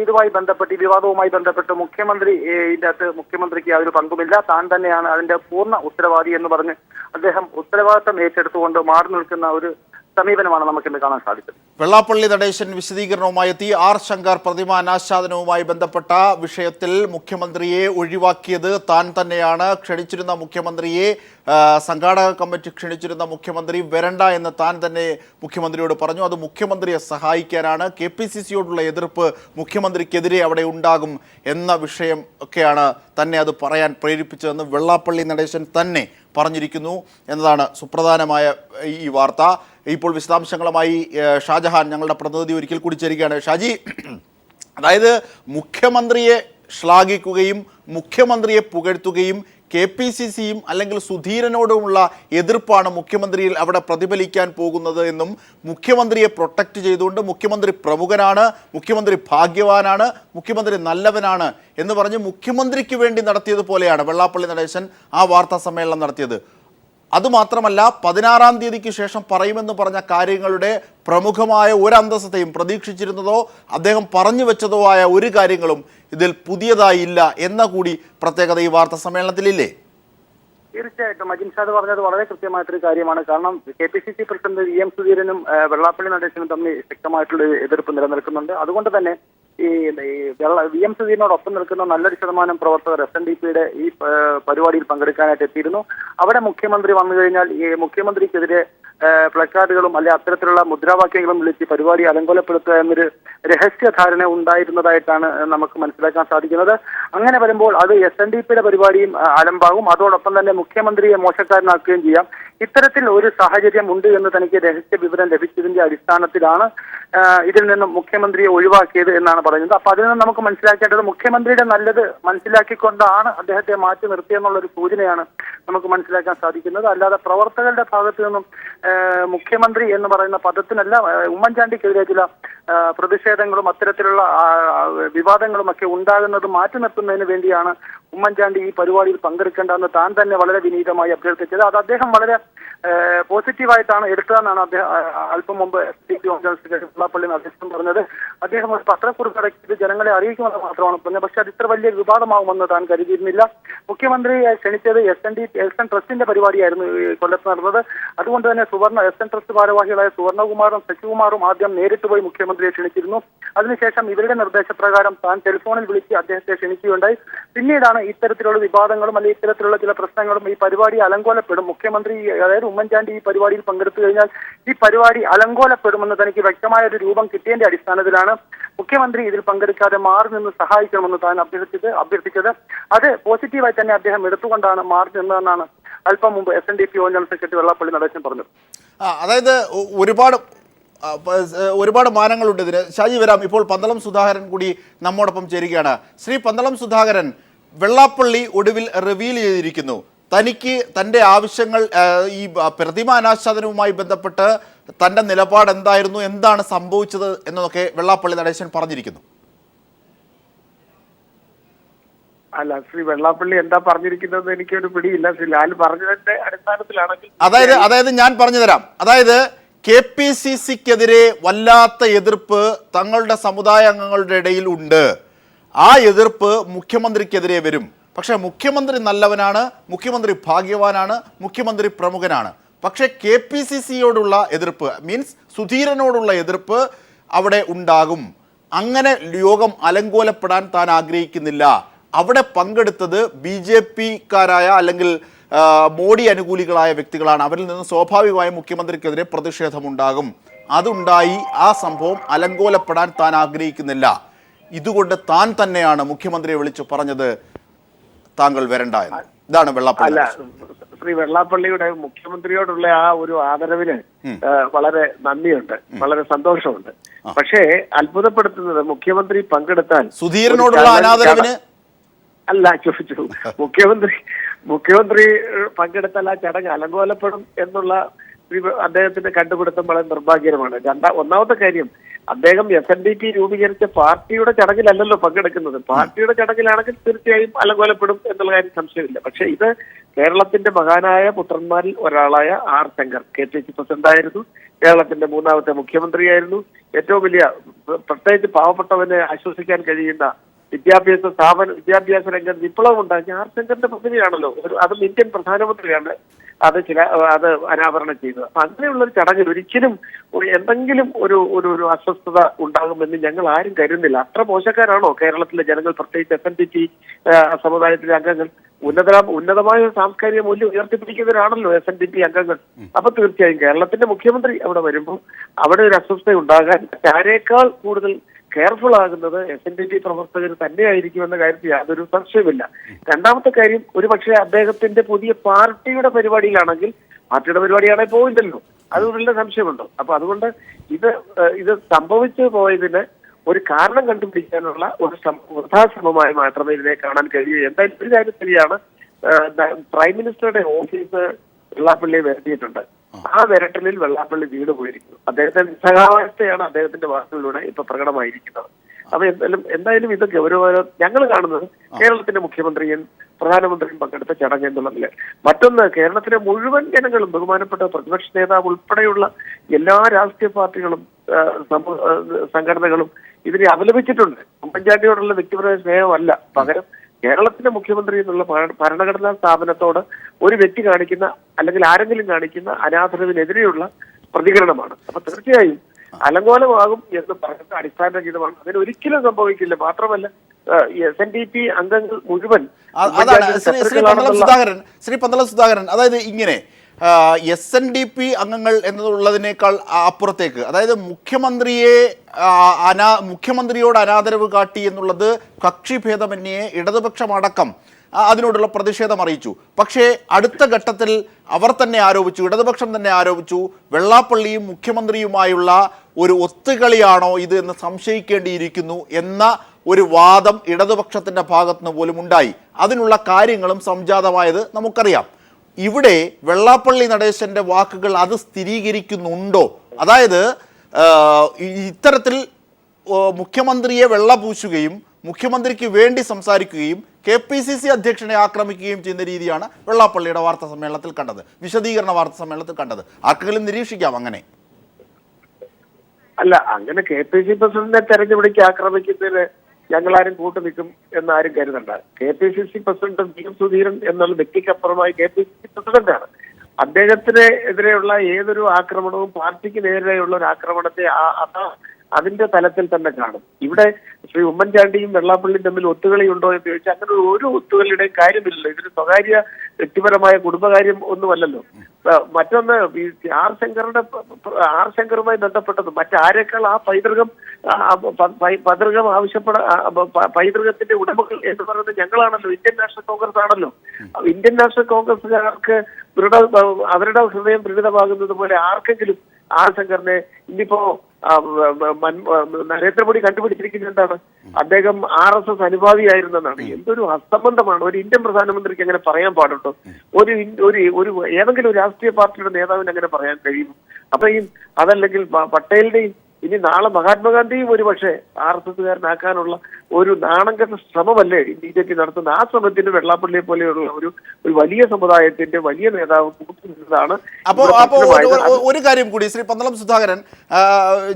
ഇതുമായി ബന്ധപ്പെട്ട്, ഈ വിവാദവുമായി ബന്ധപ്പെട്ട് മുഖ്യമന്ത്രിക്ക് യാതൊരു പങ്കുമില്ല, താൻ തന്നെയാണ് അതിന്റെ പൂർണ്ണ ഉത്തരവാദി എന്ന് പറഞ്ഞ് അദ്ദേഹം ഉത്തരവാദിത്തം ഏറ്റെടുത്തുകൊണ്ട് മാറി നിൽക്കുന്ന ഒരു സമീപനമാണ് നമുക്കിന്ന് കാണാൻ സാധിച്ചത്. വെള്ളാപ്പള്ളി നടേശൻ വിശദീകരണവുമായി എത്തി. ആർ ശങ്കർ പ്രതിമ അനാച്ഛാദനവുമായി ബന്ധപ്പെട്ട വിഷയത്തിൽ മുഖ്യമന്ത്രിയെ ഒഴിവാക്കിയത് താൻ തന്നെയാണ്. ക്ഷണിച്ചിരുന്ന മുഖ്യമന്ത്രിയെ, സംഘാടക കമ്മിറ്റി ക്ഷണിച്ചിരുന്ന മുഖ്യമന്ത്രി വരണ്ട എന്ന് താൻ തന്നെ മുഖ്യമന്ത്രിയോട് പറഞ്ഞു. അത് മുഖ്യമന്ത്രിയെ സഹായിക്കാനാണ്. KPCCയോടുള്ള എതിർപ്പ് മുഖ്യമന്ത്രിക്കെതിരെ അവിടെ ഉണ്ടാകും എന്ന വിഷയം ഒക്കെയാണ് തന്നെ അത് പറയാൻ പ്രേരിപ്പിച്ചതെന്ന് വെള്ളാപ്പള്ളി നടേശൻ തന്നെ പറഞ്ഞിരിക്കുന്നു എന്നതാണ് സുപ്രധാനമായ ഈ വാർത്ത. ഇപ്പോൾ വിശദാംശങ്ങളുമായി ഷാജഹാൻ ഞങ്ങളുടെ പ്രതിനിധി ഒരിക്കൽ കൂടി ചേരുകയാണ്. ഷാജി, അതായത് മുഖ്യമന്ത്രിയെ ശ്ലാഘിക്കുകയും മുഖ്യമന്ത്രിയെ പുകഴ്ത്തുകയും KPCCയും അല്ലെങ്കിൽ സുധീരനോടുമുള്ള എതിർപ്പാണ് മുഖ്യമന്ത്രിയിൽ അവിടെ പ്രതിഫലിക്കാൻ പോകുന്നത് എന്നും, മുഖ്യമന്ത്രിയെ പ്രൊട്ടക്റ്റ് ചെയ്തുകൊണ്ട് മുഖ്യമന്ത്രി പ്രമുഖനാണ്, മുഖ്യമന്ത്രി ഭാഗ്യവാനാണ്, മുഖ്യമന്ത്രി നല്ലവനാണ് എന്ന് പറഞ്ഞ് മുഖ്യമന്ത്രിക്ക് വേണ്ടി നടത്തിയതുപോലെയാണ് വെള്ളാപ്പള്ളി നടേശൻ ആ വാർത്താ സമ്മേളനം നടത്തിയത്. അതുമാത്രമല്ല 16-ാം തീയതിക്ക് ശേഷം പറയുമെന്ന് പറഞ്ഞ കാര്യങ്ങളുടെ പ്രമുഖമായ ഒരു അന്തസ്സത്തെയും പ്രതീക്ഷിച്ചിരുന്നതോ അദ്ദേഹം പറഞ്ഞു വെച്ചതോ ആയ ഒരു കാര്യങ്ങളും ഇതിൽ പുതിയതായി ഇല്ല എന്ന കൂടി പ്രത്യേകത ഈ വാർത്താ സമ്മേളനത്തിലില്ലേ? തീർച്ചയായിട്ടും അജിൻഷാദ് പറഞ്ഞത് വളരെ കൃത്യമായിട്ടൊരു കാര്യമാണ്. കാരണം KPCC പ്രസിഡന്റ് VM സുധീരനും വെള്ളാപ്പള്ളി നടേശനും തമ്മിൽ ശക്തമായിട്ടുള്ള എതിർപ്പ് നിലനിൽക്കുന്നുണ്ട്. അതുകൊണ്ട് തന്നെ ഈ VM സുധീരനോടൊപ്പം നിൽക്കുന്ന നല്ലൊരു ശതമാനം പ്രവർത്തകർ SNDPയുടെ ഈ പരിപാടിയിൽ പങ്കെടുക്കാനായിട്ട് എത്തിയിരുന്നു. അവിടെ മുഖ്യമന്ത്രി വന്നു കഴിഞ്ഞാൽ ഈ മുഖ്യമന്ത്രിക്കെതിരെ പ്ലക്കാർഡുകളും അല്ലെ അത്തരത്തിലുള്ള മുദ്രാവാക്യങ്ങളും വിളിച്ച് പരിപാടി അലങ്കോലപ്പെടുത്തുക എന്നൊരു രഹസ്യധാരണ ഉണ്ടായിരുന്നതായിട്ടാണ് നമുക്ക് മനസ്സിലാക്കാൻ സാധിക്കുന്നത്. അങ്ങനെ വരുമ്പോൾ അത് SNDPയുടെ പരിപാടിയും അലമ്പാകും, അതോടൊപ്പം തന്നെ മുഖ്യമന്ത്രിയെ മോശക്കാരനാക്കുകയും ചെയ്യാം. ഇത്തരത്തിൽ ഒരു സാഹചര്യം ഉണ്ട് എന്ന് തനിക്ക് രഹസ്യ വിവരം ലഭിച്ചതിന്റെ അടിസ്ഥാനത്തിലാണ് ഇതിൽ നിന്നും മുഖ്യമന്ത്രിയെ ഒഴിവാക്കിയത് എന്നാണ് പറയുന്നത്. അപ്പൊ അതിൽ നിന്ന് നമുക്ക് മനസ്സിലാക്കേണ്ടത് മുഖ്യമന്ത്രിയുടെ നല്ലത് മനസ്സിലാക്കിക്കൊണ്ടാണ് അദ്ദേഹത്തെ മാറ്റി നിർത്തിയെന്നുള്ള ഒരു സൂചനയാണ് നമുക്ക് മനസ്സിലാക്കാൻ സാധിക്കുന്നത്. അല്ലാതെ പ്രവർത്തകരുടെ ഭാഗത്തു നിന്നും മുഖ്യമന്ത്രി എന്ന് പറയുന്ന പദത്തിനല്ല, ഉമ്മൻചാണ്ടിക്കെതിരെ ചില പ്രതിഷേധങ്ങളും അത്തരത്തിലുള്ള വിവാദങ്ങളും ഒക്കെ ഉണ്ടാകുന്നത് മാറ്റി നിർത്തുന്നതിന് വേണ്ടിയാണ് ഉമ്മൻചാണ്ടി ഈ പരിപാടിയിൽ പങ്കെടുക്കേണ്ടതെന്ന് താൻ തന്നെ വളരെ വിനീതമായി അഭ്യർത്ഥിച്ചത്. അത് അദ്ദേഹം വളരെ പോസിറ്റീവായിട്ടാണ് എടുത്തതെന്നാണ് അദ്ദേഹം അല്പം മുമ്പ് വെള്ളാപ്പള്ളി നടേശൻ പറഞ്ഞത്. അദ്ദേഹം ഒരു പത്രക്കുറിപ്പ് ഇറക്കിയത് ജനങ്ങളെ അറിയിക്കുമെന്ന് മാത്രമാണ് പറഞ്ഞത്. പക്ഷെ അത് ഇത്ര വലിയ വിവാദമാകുമെന്ന് താൻ കരുതിയിരുന്നില്ല. മുഖ്യമന്ത്രിയെ ക്ഷണിച്ചത് SN ട്രസ്റ്റിന്റെ പരിപാടിയായിരുന്നു കൊല്ലത്ത് നടന്നത്. അതുകൊണ്ട് തന്നെ SN ട്രസ്റ്റ് ഭാരവാഹികളായ സുവർണകുമാറും ശശികുമാറും ആദ്യം നേരിട്ട് പോയി മുഖ്യമന്ത്രിയെ ക്ഷണിച്ചിരുന്നു. അതിനുശേഷം ഇവരുടെ നിർദ്ദേശപ്രകാരം താൻ ടെലിഫോണിൽ വിളിച്ച് അദ്ദേഹത്തെ ക്ഷണിക്കുകയുണ്ടായി. പിന്നീടാണ് ഇത്തരത്തിലുള്ള വിവാദങ്ങളും അല്ലെങ്കിൽ ഇത്തരത്തിലുള്ള ചില പ്രശ്നങ്ങളും ഈ പരിപാടി അലങ്കോലപ്പെടും, മുഖ്യമന്ത്രി അതായത് ഉമ്മൻചാണ്ടി ഈ പരിപാടിയിൽ പങ്കെടുത്തു കഴിഞ്ഞാൽ ഈ പരിപാടി അലങ്കോലപ്പെടുമെന്ന് തനിക്ക് വ്യക്തമായ ഒരു രൂപം കിട്ടിയതിന്റെ അടിസ്ഥാനത്തിലാണ് മുഖ്യമന്ത്രി ഇതിൽ പങ്കെടുക്കാതെ മാറി നിന്ന് സഹായിക്കണമെന്ന് താൻ അഭ്യർത്ഥിച്ചത്. അത് പോസിറ്റീവായി തന്നെ അദ്ദേഹം എടുത്തുകൊണ്ടാണ് മാറി നിന്നതെന്നാണ് അല്പം മുമ്പ് SNDP general secretary Vellappally Natesan പറഞ്ഞത്. അതായത് ഒരുപാട് മാനങ്ങളുണ്ട് ഇതിന്. ഷാജി വരാം. ഇപ്പോൾ പന്തളം സുധാകരൻ കൂടി നമ്മോടൊപ്പം ചേരുകയാണ്. ശ്രീ പന്തളം സുധാകരൻ, വെള്ളാപ്പള്ളി ഒടുവിൽ റിവീൽ ചെയ്തിരിക്കുന്നു തനിക്ക് തൻ്റെ ആവശ്യങ്ങൾ ഈ പ്രതിമ അനാച്ഛാദനവുമായി ബന്ധപ്പെട്ട് തൻ്റെ നിലപാട് എന്തായിരുന്നു, എന്താണ് സംഭവിച്ചത് എന്നതൊക്കെ വെള്ളാപ്പള്ളി നടേശൻ പറഞ്ഞിരിക്കുന്നു. അല്ല, ശ്രീ വെള്ളാപ്പള്ളി എന്താ പറഞ്ഞിരിക്കുന്നത് എനിക്കൊരു പിടിയില്ല. ശ്രീ ലാൽ പറഞ്ഞതിന്റെ അടിസ്ഥാനത്തിലാണെങ്കിൽ അതായത് ഞാൻ പറഞ്ഞു തരാം. അതായത് KPCCക്കെതിരെ വല്ലാത്ത എതിർപ്പ് തങ്ങളുടെ സമുദായ അംഗങ്ങളുടെ ഇടയിൽ ഉണ്ട്. ആ എതിർപ്പ് മുഖ്യമന്ത്രിക്കെതിരെ വരും. പക്ഷേ മുഖ്യമന്ത്രി നല്ലവനാണ്, മുഖ്യമന്ത്രി ഭാഗ്യവാനാണ്, മുഖ്യമന്ത്രി പ്രമുഖനാണ്. പക്ഷേ KPCCയോടുള്ള എതിർപ്പ് മീൻസ് സുധീരനോടുള്ള എതിർപ്പ് അവിടെ ഉണ്ടാകും. അങ്ങനെ യോഗം അലങ്കോലപ്പെടാൻ താൻ ആഗ്രഹിക്കുന്നില്ല. അവിടെ പങ്കെടുത്തത് BJPക്കാരായ അല്ലെങ്കിൽ മോഡി അനുകൂലികളായ വ്യക്തികളാണ്. അവരിൽ നിന്ന് സ്വാഭാവികമായും മുഖ്യമന്ത്രിക്കെതിരെ പ്രതിഷേധമുണ്ടാകും. അതുണ്ടായി ആ സംഭവം അലങ്കോലപ്പെടാൻ താൻ ആഗ്രഹിക്കുന്നില്ല. ഇതുകൊണ്ട് താൻ തന്നെയാണ് മുഖ്യമന്ത്രിയെ വിളിച്ചു പറഞ്ഞത് താങ്കൾ വരണ്ട എന്ന്. ഇതാണ് വെള്ളാപ്പള്ളി. അല്ല, ശ്രീ വെള്ളാപ്പള്ളിയുടെ മുഖ്യമന്ത്രിയോടുള്ള ആ ഒരു ആദരവിന് വളരെ നന്ദിയുണ്ട്, വളരെ സന്തോഷമുണ്ട്. പക്ഷേ അത്ഭുതപ്പെടുത്തുന്നത് മുഖ്യമന്ത്രി പങ്കെടുത്താൽ സുധീരനോടുള്ള അനാദരവിന് അല്ല, ചോദിച്ചു മുഖ്യമന്ത്രി പങ്കെടുത്താൽ ആ ചടങ്ങ് അലങ്കോലപ്പെടും എന്നുള്ള അദ്ദേഹത്തിന്റെ കണ്ടുപിടുത്തം വളരെ നിർഭാഗ്യകരമാണ്. ഒന്നാമത്തെ കാര്യം, അദ്ദേഹം SNDP രൂപീകരിച്ച പാർട്ടിയുടെ ചടങ്ങിലല്ലല്ലോ പങ്കെടുക്കുന്നത്. പാർട്ടിയുടെ ചടങ്ങിലാണെങ്കിൽ തീർച്ചയായും അലങ്കോലപ്പെടും എന്നുള്ള കാര്യം സംശയമില്ല. പക്ഷെ ഇത് കേരളത്തിന്റെ മഹാനായ പുത്രന്മാരിൽ ഒരാളായ R ശങ്കർ KPCC പ്രസിഡന്റായിരുന്നു, കേരളത്തിന്റെ 3ാമത്തെ മുഖ്യമന്ത്രിയായിരുന്നു, ഏറ്റവും വലിയ പ്രത്യേകിച്ച് പാവപ്പെട്ടവനെ ആശ്വസിക്കാൻ കഴിയുന്ന വിദ്യാഭ്യാസ രംഗത്ത് വിപ്ലവം ഉണ്ടാക്കിയ R ശങ്കറിന്റെ പ്രതിമയാണല്ലോ. അതും ഇന്ത്യൻ പ്രധാനമന്ത്രിയാണ് അത് അനാവരണം ചെയ്തത്. അപ്പൊ അങ്ങനെയുള്ളൊരു ചടങ്ങിൽ ഒരിക്കലും എന്തെങ്കിലും ഒരു അസ്വസ്ഥത ഉണ്ടാകുമെന്ന് ഞങ്ങൾ ആരും കരുതുന്നില്ല. അത്ര മോശക്കാരാണോ കേരളത്തിലെ ജനങ്ങൾ, പ്രത്യേകിച്ച് SNDP സമുദായത്തിലെ അംഗങ്ങൾ? ഉന്നതമായ സാംസ്കാരിക മൂല്യം ഉയർത്തിപ്പിടിക്കുന്നവരാണല്ലോ SNDP അംഗങ്ങൾ. അപ്പൊ തീർച്ചയായും കേരളത്തിന്റെ മുഖ്യമന്ത്രി അവിടെ വരുമ്പോൾ അവിടെ ഒരു അസ്വസ്ഥത ഉണ്ടാകാൻ ആരേക്കാൾ കൂടുതൽ കെയർഫുൾ ആകുന്നത് SNDP പ്രവർത്തകർ തന്നെയായിരിക്കുമെന്ന കാര്യത്തിൽ യാതൊരു സംശയമില്ല. രണ്ടാമത്തെ കാര്യം, ഒരുപക്ഷെ അദ്ദേഹത്തിന്റെ പുതിയ പാർട്ടിയുടെ പരിപാടിയിലാണെങ്കിൽ, പാർട്ടിയുടെ പരിപാടിയാണെങ്കിൽ പോയില്ലല്ലോ, അത് നല്ല സംശയമുണ്ടോ? അപ്പൊ അതുകൊണ്ട് ഇത് സംഭവിച്ചു പോയതിന് ഒരു കാരണം കണ്ടുപിടിക്കാനുള്ള ഒരു വൃഥാശ്രമമായി മാത്രമേ ഇതിനെ കാണാൻ കഴിയൂ. എന്തായാലും ഒരു കാര്യം ശരിയാണ്, പ്രൈം മിനിസ്റ്ററുടെ ഓഫീസ് വെള്ളാപ്പള്ളിയെ വരുത്തിയിട്ടുണ്ട്. ആ വിരട്ടലിൽ വെള്ളാപ്പള്ളി വീട് പോയിരിക്കുന്നു. അദ്ദേഹത്തിന്റെ നിസ്സഹായാവസ്ഥയാണ് അദ്ദേഹത്തിന്റെ വാക്കുകളിലൂടെ ഇപ്പൊ പ്രകടമായിരിക്കുന്നത്. അപ്പൊ എന്തായാലും ഇതൊക്കെ ഓരോ ഞങ്ങൾ കാണുന്നത് കേരളത്തിന്റെ മുഖ്യമന്ത്രിയും പ്രധാനമന്ത്രിയും പങ്കെടുത്ത ചടങ്ങ് എന്നുള്ളതിൽ. മറ്റൊന്ന്, കേരളത്തിലെ മുഴുവൻ ജനങ്ങളും ബഹുമാനപ്പെട്ട പ്രതിപക്ഷ നേതാവ് ഉൾപ്പെടെയുള്ള എല്ലാ രാഷ്ട്രീയ പാർട്ടികളും സംഘടനകളും ഇതിനെ അപലപിച്ചിട്ടുണ്ട്. ഉമ്മൻചാണ്ടിയോടുള്ള വ്യക്തിപരമായ സ്നേഹമല്ല, പകരം കേരളത്തിന്റെ മുഖ്യമന്ത്രി എന്നുള്ള ഭരണഘടനാ സ്ഥാപനത്തോട് ഒരു വ്യക്തി കാണിക്കുന്ന അല്ലെങ്കിൽ ആരെങ്കിലും കാണിക്കുന്ന അനാദരവിനെതിരെയുള്ള പ്രതികരണമാണ്. അപ്പൊ തീർച്ചയായും അലങ്കോലമാകും എന്ന് പറയുന്നത് അടിസ്ഥാനരഹിതമാണ്. അതിന് ഒരിക്കലും സംഭവിക്കില്ല. മാത്രമല്ല SNDP അംഗങ്ങൾ മുഴുവൻ അതാണ് ശ്രീ പന്തളം സുധാകരൻ, അതായത് ഇങ്ങനെ SNDP അംഗങ്ങൾ എന്നുള്ളതിനേക്കാൾ അപ്പുറത്തേക്ക്, അതായത് മുഖ്യമന്ത്രിയോട് അനാദരവ് കാട്ടി എന്നുള്ളത് കക്ഷിഭേദമന്യേ ഇടതുപക്ഷമടക്കം അതിനോടുള്ള പ്രതിഷേധം അറിയിച്ചു. പക്ഷേ അടുത്ത ഘട്ടത്തിൽ അവർ തന്നെ ആരോപിച്ചു, ഇടതുപക്ഷം തന്നെ ആരോപിച്ചു, വെള്ളാപ്പള്ളിയും മുഖ്യമന്ത്രിയുമായുള്ള ഒരു ഒത്തുകളിയാണോ ഇത് എന്ന് സംശയിക്കേണ്ടിയിരിക്കുന്നു എന്ന ഒരു വാദം ഇടതുപക്ഷത്തിൻ്റെ ഭാഗത്തുനിന്ന് പോലും ഉണ്ടായി. അതിനുള്ള കാര്യങ്ങളും സംജാതമായത് നമുക്കറിയാം. ഇവിടെ വെള്ളാപ്പള്ളി നടേശൻ്റെ വാക്കുകൾ അത് സ്ഥിരീകരിക്കുന്നുണ്ടോ? അതായത് ഇത്തരത്തിൽ മുഖ്യമന്ത്രിയെ വെള്ളപൂശുകയും മുഖ്യമന്ത്രിക്ക് വേണ്ടി സംസാരിക്കുകയും KPCC അധ്യക്ഷനെ ആക്രമിക്കുകയും ചെയ്യുന്ന രീതിയാണ് വെള്ളാപ്പള്ളിയുടെ വാർത്താ സമ്മേളനത്തിൽ കണ്ടത്, വിശദീകരണ വാർത്താ സമ്മേളനത്തിൽ കണ്ടത്. ആർക്കെങ്കിലും നിരീക്ഷിക്കാം അങ്ങനെ? അല്ല, അങ്ങനെ KPCC പ്രസിഡന്റിനെ തെരഞ്ഞെടുപ്പിക്ക് ആക്രമിക്കുന്നതിന് ഞങ്ങളാരും കൂട്ടുനിൽക്കും എന്നാരും കരുതണ്ട. KPCC പ്രസിഡന്റ് VM സുധീരൻ എന്നുള്ള വ്യക്തിക്കപ്പുറമായി KPCC പ്രസിഡന്റാണ്. അദ്ദേഹത്തിന് എതിരെയുള്ള ഏതൊരു ആക്രമണവും പാർട്ടിക്ക് നേരെയുള്ള ഒരു ആക്രമണത്തെ അതിന്റെ തലത്തിൽ തന്നെ കാണും. ഇവിടെ ശ്രീ ഉമ്മൻചാണ്ടിയും വെള്ളാപ്പള്ളിയും തമ്മിൽ ഒത്തുകളിയുണ്ടോ എന്ന് ചോദിച്ചാൽ അങ്ങനെ ഒരു ഒത്തുകളിയുടെയും കാര്യമില്ലല്ലോ. ഇതൊരു സ്വകാര്യ വ്യക്തിപരമായ കുടുംബകാര്യം ഒന്നുമല്ലല്ലോ. മറ്റൊന്ന്, ആർ ശങ്കറുമായി ബന്ധപ്പെട്ടത് മറ്റാരേക്കാൾ ആ പൈതൃകം പൈതൃകത്തിന്റെ ഉടമകൾ എന്ന് പറയുന്നത് ഞങ്ങളാണല്ലോ, ഇന്ത്യൻ നാഷണൽ കോൺഗ്രസ് ആണല്ലോ. ഇന്ത്യൻ നാഷണൽ കോൺഗ്രസുകാർക്ക് അവരുടെ ഹൃദയം ദൃഢമാകുന്നത് പോലെ ആർക്കെങ്കിലും ആർ ശങ്കറിനെ ഇന്നിപ്പോ നരേന്ദ്രമോദി കണ്ടുപിടിച്ചിരിക്കുന്നത് എന്താണ്? അദ്ദേഹം RSS അനുഭാവിയായിരുന്നെന്നാണ്. എന്തൊരു അസംബന്ധമാണ്! ഒരു ഇന്ത്യൻ പ്രധാനമന്ത്രിക്ക് അങ്ങനെ പറയാൻ പാടുണ്ടോ? ഒരു ഏതെങ്കിലും ഒരു രാഷ്ട്രീയ പാർട്ടിയുടെ നേതാവിന് അങ്ങനെ പറയാൻ കഴിയും? അപ്പൊ അതല്ലെങ്കിൽ പട്ടേലിന്റെയും ഇനി നാളെ മഹാത്മാഗാന്ധിയും ഒരു പക്ഷേ RSSകാരനാക്കാനുള്ള ഒരു നാണംകെട്ട ശ്രമമല്ലേ BJP നടത്തുന്നത്? ആ ശ്രമത്തിന് വെള്ളാപ്പള്ളിയെ പോലെയുള്ള ഒരു വലിയ സമുദായത്തിന്റെ വലിയ നേതാവ് കൂട്ടുനിന്നതാണ്. അപ്പോ ഒരു കാര്യം കൂടി, ശ്രീ പന്തളം സുധാകരൻ,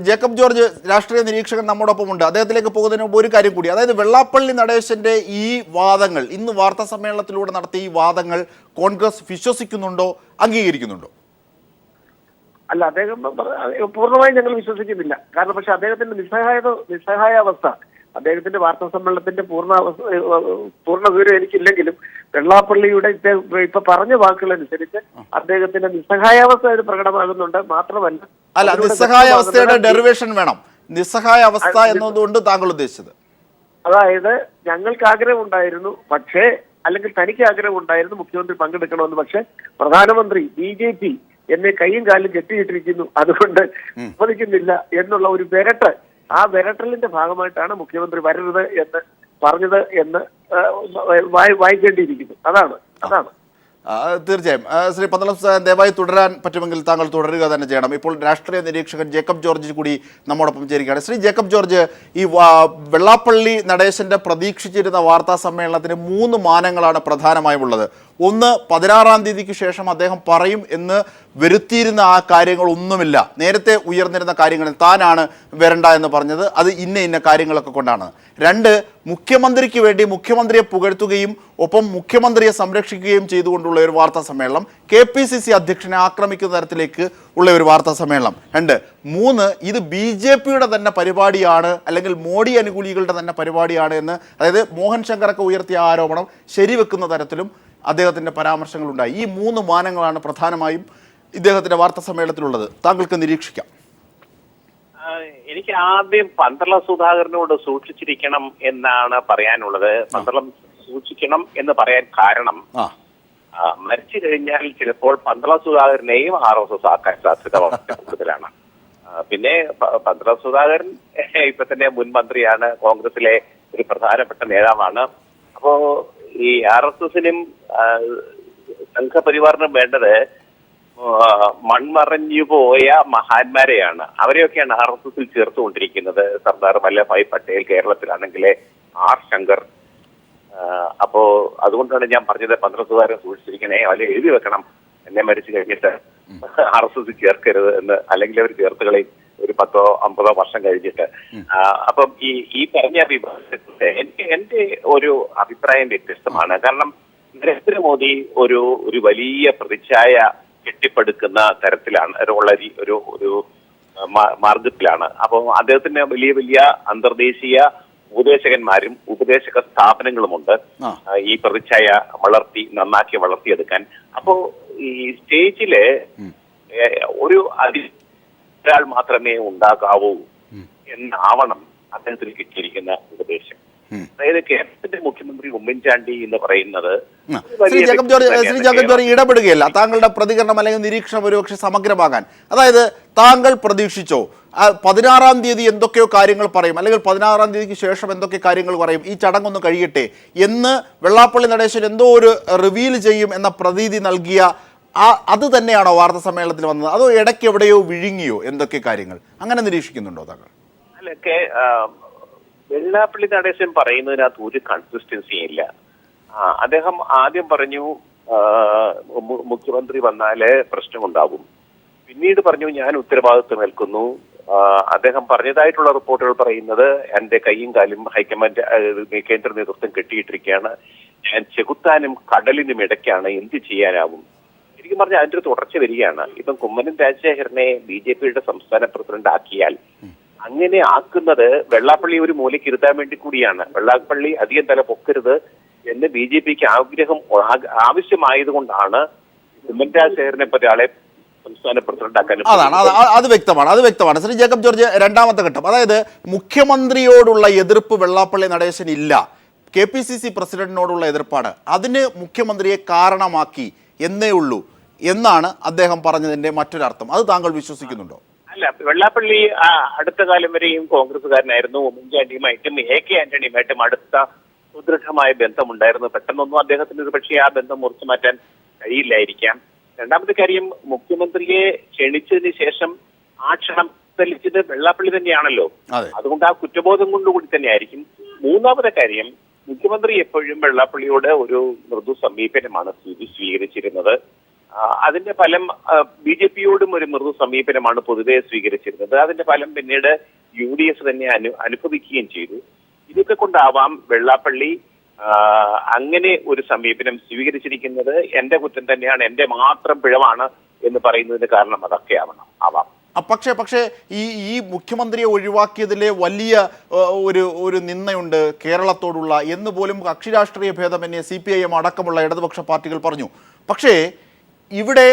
ജേക്കബ് ജോർജ് രാഷ്ട്രീയ നിരീക്ഷകൻ നമ്മോടൊപ്പം ഉണ്ട്. അദ്ദേഹത്തിലേക്ക് പോകുന്നതിന് മുമ്പ് ഒരു കാര്യം കൂടി, അതായത് വെള്ളാപ്പള്ളി നടേശന്റെ ഈ വാദങ്ങൾ, ഇന്ന് വാർത്താ സമ്മേളനത്തിലൂടെ നടത്തിയ ഈ വാദങ്ങൾ കോൺഗ്രസ് വിശ്വസിക്കുന്നുണ്ടോ, അംഗീകരിക്കുന്നുണ്ടോ? അല്ല, അദ്ദേഹം പൂർണ്ണമായും ഞങ്ങൾ വിശ്വസിക്കുന്നില്ല. കാരണം പക്ഷെ അദ്ദേഹത്തിന്റെ നിസ്സഹായാവസ്ഥ, അദ്ദേഹത്തിന്റെ വാർത്താ സമ്മേളനത്തിന്റെ പൂർണ്ണ വിവരം എനിക്കില്ലെങ്കിലും വെള്ളാപ്പള്ളിയുടെ ഇപ്പൊ പറഞ്ഞ വാക്കുകളനുസരിച്ച് അദ്ദേഹത്തിന്റെ നിസ്സഹായാവസ്ഥ ഇത് പ്രകടമാകുന്നുണ്ട്. മാത്രമല്ല, അല്ല, നിസ്സഹായാവസ്ഥയുടെ ഡെറിവേഷൻ വേണം. നിസ്സഹായാവസ്ഥ എന്നതുകൊണ്ട് താങ്കൾ ഉദ്ദേശിച്ചത്? അതായത് ഞങ്ങൾക്ക് ആഗ്രഹം ഉണ്ടായിരുന്നു, പക്ഷേ അല്ലെങ്കിൽ തനിക്ക് ആഗ്രഹം ഉണ്ടായിരുന്നു മുഖ്യമന്ത്രി പങ്കെടുക്കണമെന്ന്. പക്ഷെ പ്രധാനമന്ത്രി BJP എന്നെ കൈയും കാലും കെട്ടിയിട്ടിരിക്കുന്നു, അതുകൊണ്ട് സമ്മതിക്കുന്നില്ല എന്നുള്ള ഒരു വിരട്ട്, ആ വിരട്ടലിന്റെ ഭാഗമായിട്ടാണ് മുഖ്യമന്ത്രി വരരുത് എന്ന് പറഞ്ഞത് എന്ന് വായിക്കേണ്ടിയിരിക്കുന്നു. അതാണ്. തീർച്ചയായും ശ്രീ പന്തളം ദയവായി തുടരാൻ പറ്റുമെങ്കിൽ താങ്കൾ തുടരുക തന്നെ ചെയ്യണം. ഇപ്പോൾ രാഷ്ട്രീയ നിരീക്ഷകൻ ജേക്കബ് ജോർജ് കൂടി നമ്മോടൊപ്പം ചേരുകയാണ്. ശ്രീ ജേക്കബ് ജോർജ്, ഈ വെള്ളാപ്പള്ളി നടേശന്റെ പ്രതീക്ഷിച്ചിരുന്ന വാർത്താ സമ്മേളനത്തിന് 3 മാനങ്ങളാണ് പ്രധാനമായും ഉള്ളത്. ഒന്ന്, 16-ാം തീയതിക്ക് ശേഷം അദ്ദേഹം പറയും എന്ന് വരുത്തിയിരുന്ന ആ കാര്യങ്ങളൊന്നുമില്ല. നേരത്തെ ഉയർന്നിരുന്ന കാര്യങ്ങളിൽ താനാണ് വരണ്ട എന്ന് പറഞ്ഞത്, അത് ഇന്ന കാര്യങ്ങളൊക്കെ കൊണ്ടാണ്. 2, മുഖ്യമന്ത്രിക്ക് വേണ്ടി മുഖ്യമന്ത്രിയെ പുകഴ്ത്തുകയും ഒപ്പം മുഖ്യമന്ത്രിയെ സംരക്ഷിക്കുകയും ചെയ്തുകൊണ്ടുള്ള ഒരു വാർത്താ സമ്മേളനം, KPCC അധ്യക്ഷനെ ആക്രമിക്കുന്ന തരത്തിലേക്ക് ഉള്ള ഒരു വാർത്താ സമ്മേളനം. 2, 3, ഇത് BJPയുടെ തന്നെ പരിപാടിയാണ്, അല്ലെങ്കിൽ മോഡി അനുകൂലികളുടെ തന്നെ പരിപാടിയാണ് എന്ന്, അതായത് മോഹൻ ശങ്കറൊക്കെ ഉയർത്തിയ ആരോപണം ശരിവെക്കുന്ന തരത്തിലും അദ്ദേഹത്തിൻ്റെ പരാമർശങ്ങളുണ്ടായി. ഈ 3 മാനങ്ങളാണ് പ്രധാനമായും ഇദ്ദേഹത്തിൻ്റെ വാർത്താ സമ്മേളനത്തിലുള്ളത്. താങ്കൾക്ക് നിരീക്ഷിക്കാം. എനിക്ക് ആദ്യം പന്തളം സുധാകരനോട് സൂക്ഷിച്ചിരിക്കണം എന്നാണ് പറയാനുള്ളത്. പന്തളം സൂക്ഷിക്കണം എന്ന് പറയാൻ കാരണം, മരിച്ചു കഴിഞ്ഞാൽ ചിലപ്പോൾ പന്തളം സുധാകരനെയും RSS ആക്കാൻ സാധ്യത വളരെ കൂടുതലാണ്. പിന്നെ പന്തളം സുധാകരൻ ഇപ്പൊ തന്നെ മുൻ മന്ത്രിയാണ്, കോൺഗ്രസിലെ ഒരു പ്രധാനപ്പെട്ട നേതാവാണ്. അപ്പോ ഈ RSSനും സംഘപരിവാറിനും വേണ്ടത് മൺമറഞ്ഞു പോയ മഹാന്മാരെയാണ്, അവരെയൊക്കെയാണ് RSSൽ ചേർത്തുകൊണ്ടിരിക്കുന്നത്. സർദാർ വല്ലഭായ് പട്ടേൽ കേരളത്തിലാണെങ്കിലേ ആർ ശങ്കർ. അപ്പോ അതുകൊണ്ടാണ് ഞാൻ പറഞ്ഞത് പന്ത്രണ്ടുകാരൻ സൂക്ഷിച്ചിരിക്കണേ, അവരെ എഴുതി വെക്കണം, എന്നെ മരിച്ചു കഴിഞ്ഞിട്ട് RSS ചേർക്കരുത് എന്ന്, അല്ലെങ്കിൽ അവർ ചേർത്തുകളെയും ഒരു 10-50 വർഷം കഴിഞ്ഞിട്ട്. അപ്പം ഈ പറഞ്ഞ വിഭാഗത്തെ എന്റെ ഒരു അഭിപ്രായം വ്യത്യസ്തമാണ്. കാരണം നരേന്ദ്രമോദി ഒരു വലിയ പ്രതിച്ഛായ കെട്ടിപ്പടുക്കുന്ന തരത്തിലാണ് ഒരു മാർഗത്തിലാണ്. അപ്പോൾ അദ്ദേഹത്തിന് വലിയ വലിയ അന്തർദേശീയ ഉപദേശകന്മാരും ഉപദേശക സ്ഥാപനങ്ങളുമുണ്ട് ഈ പ്രതിച്ഛായ നന്നാക്കി വളർത്തിയെടുക്കാൻ. അപ്പോ ഈ സ്റ്റേജില് ഒരാൾ മാത്രമേ ഉണ്ടാകാവൂ എന്നാവണം അദ്ദേഹത്തിന് കിട്ടിയിരിക്കുന്ന ഉപദേശം. അതായത് കേരളത്തിന്റെ മുഖ്യമന്ത്രി ഉമ്മൻചാണ്ടി എന്ന് പറയുന്നത് ശ്രീ ജേക്കബ് ജോർജ് ഇടപെടുകയല്ല. താങ്കളുടെ പ്രതികരണം അല്ലെങ്കിൽ നിരീക്ഷണം ഒരുപക്ഷെ സമഗ്രമാകാൻ, അതായത് താങ്കൾ പ്രതീക്ഷിച്ചോ 16-ാം തീയതി എന്തൊക്കെയോ കാര്യങ്ങൾ പറയും, അല്ലെങ്കിൽ 16-ാം തീയതിക്ക് ശേഷം എന്തൊക്കെ കാര്യങ്ങൾ പറയും, ഈ ചടങ്ങൊന്ന് കഴിയട്ടെ എന്ന് വെള്ളാപ്പള്ളി നടേശൻ എന്തോ ഒരു റിവീൽ ചെയ്യും എന്ന പ്രതീതി നൽകിയ അത് തന്നെയാണോ വാർത്താ സമ്മേളനത്തിൽ വന്നത്, അതോ ഇടയ്ക്ക് എവിടെയോ വിഴുങ്ങിയോ എന്തൊക്കെ കാര്യങ്ങൾ, അങ്ങനെ നിരീക്ഷിക്കുന്നുണ്ടോ താങ്കൾ? അല്ലൊക്കെ വെള്ളാപ്പള്ളി നടേശൻ പറയുന്നതിനകത്ത് ഒരു കൺസിസ്റ്റൻസി ഇല്ല. അദ്ദേഹം ആദ്യം പറഞ്ഞു മുഖ്യമന്ത്രി വന്നാല് പ്രശ്നമുണ്ടാകും, പിന്നീട് പറഞ്ഞു ഞാൻ ഉത്തരവാദിത്വം ഏൽക്കുന്നു. അദ്ദേഹം പറഞ്ഞതായിട്ടുള്ള റിപ്പോർട്ടുകൾ പറയുന്നത് എന്റെ കൈയും കാലും ഹൈക്കമാൻഡ് കേന്ദ്ര നേതൃത്വം കെട്ടിയിട്ടിരിക്കുകയാണ്, ഞാൻ ചെകുത്താനും കടലിനും ഇടയ്ക്കാണ്, എന്ത് ചെയ്യാനാവും. ശരിക്കും പറഞ്ഞാൽ അതിന്റെ ഒരു തുടർച്ച വരികയാണ്. ഇപ്പം കുമ്മനം രാജശേഖരനെ BJPയുടെ സംസ്ഥാന പ്രസിഡന്റ് ആക്കിയാൽ അങ്ങനെ ആക്കുന്നത് വെള്ളാപ്പള്ളി ഒരു മൂലയ്ക്ക് ഇരുത്താൻ വേണ്ടി കൂടിയാണ്. വെള്ളാപ്പള്ളി അധികം തല പൊക്കരുത് എന്ന് BJPക്ക് ആവശ്യമായതുകൊണ്ടാണ് കുമ്മനം രാജശേഖരനെ പോലെ ആളെ സംസ്ഥാന പ്രസിഡന്റ് ആക്കാൻ. അത് വ്യക്തമാണ്. ശ്രീ ജേക്കബ് ജോർജ്, രണ്ടാമത്തെ ഘട്ടം, അതായത് മുഖ്യമന്ത്രിയോടുള്ള എതിർപ്പ് വെള്ളാപ്പള്ളി നടേശൻ ഇല്ല, KPCC പ്രസിഡന്റിനോടുള്ള എതിർപ്പാണ്, അതിന് മുഖ്യമന്ത്രിയെ കാരണമാക്കി എന്നേ ഉള്ളൂ എന്നാണ് അദ്ദേഹം പറഞ്ഞതിന്റെ മറ്റൊരർത്ഥം. അത് താങ്കൾ വിശ്വസിക്കുന്നുണ്ടോ? അല്ല, വെള്ളാപ്പള്ളി അടുത്ത കാലം വരെയും കോൺഗ്രസ്സുകാരനായിരുന്നു. ഉമ്മൻചാണ്ടിയുമായിട്ടും AK ആന്റണിയുമായിട്ടും അടുത്ത സുദൃഢമായ ബന്ധമുണ്ടായിരുന്നു. പെട്ടെന്നൊന്നും അദ്ദേഹത്തിന് ഒരു പക്ഷേ ആ ബന്ധം മുറിച്ചു മാറ്റാൻ കഴിയില്ലായിരിക്കാം. രണ്ടാമത്തെ കാര്യം, മുഖ്യമന്ത്രിയെ ക്ഷണിച്ചതിന് ശേഷം ആ ക്ഷണം തെളിച്ചത് വെള്ളാപ്പള്ളി തന്നെയാണല്ലോ, അതുകൊണ്ട് ആ കുറ്റബോധം കൊണ്ടുകൂടി തന്നെയായിരിക്കും. മൂന്നാമത്തെ കാര്യം, മുഖ്യമന്ത്രി എപ്പോഴും വെള്ളാപ്പള്ളിയോട് ഒരു മൃദു സമീപനമാണ് സ്വീകരിച്ചിരുന്നത്. അതിന്റെ ഫലം BJPയോടും ഒരു മൃദു സമീപനമാണ് പൊതുവെ സ്വീകരിച്ചിരുന്നത്. അതിന്റെ ഫലം പിന്നീട് UDF തന്നെ അനുഭവിക്കുകയും ചെയ്തു. ഇതൊക്കെ കൊണ്ടാവാം വെള്ളാപ്പള്ളി അങ്ങനെ ഒരു സമീപനം സ്വീകരിച്ചിരിക്കുന്നത്. എന്റെ കുറ്റം തന്നെയാണ്, എന്റെ മാത്രം പിഴവാണ് എന്ന് പറയുന്നതിന് കാരണം അതൊക്കെ ആവാം. പക്ഷേ ഈ മുഖ്യമന്ത്രിയെ ഒഴിവാക്കിയതിലെ വലിയ ഒരു നിന്ദയുണ്ട് കേരളത്തോടുള്ള എന്ന് പോലും കക്ഷി രാഷ്ട്രീയ ഭേദമന്യേ CPIM അടക്കമുള്ള ഇടതുപക്ഷ പാർട്ടികൾ പറഞ്ഞു. പക്ഷേ ഇവിടെ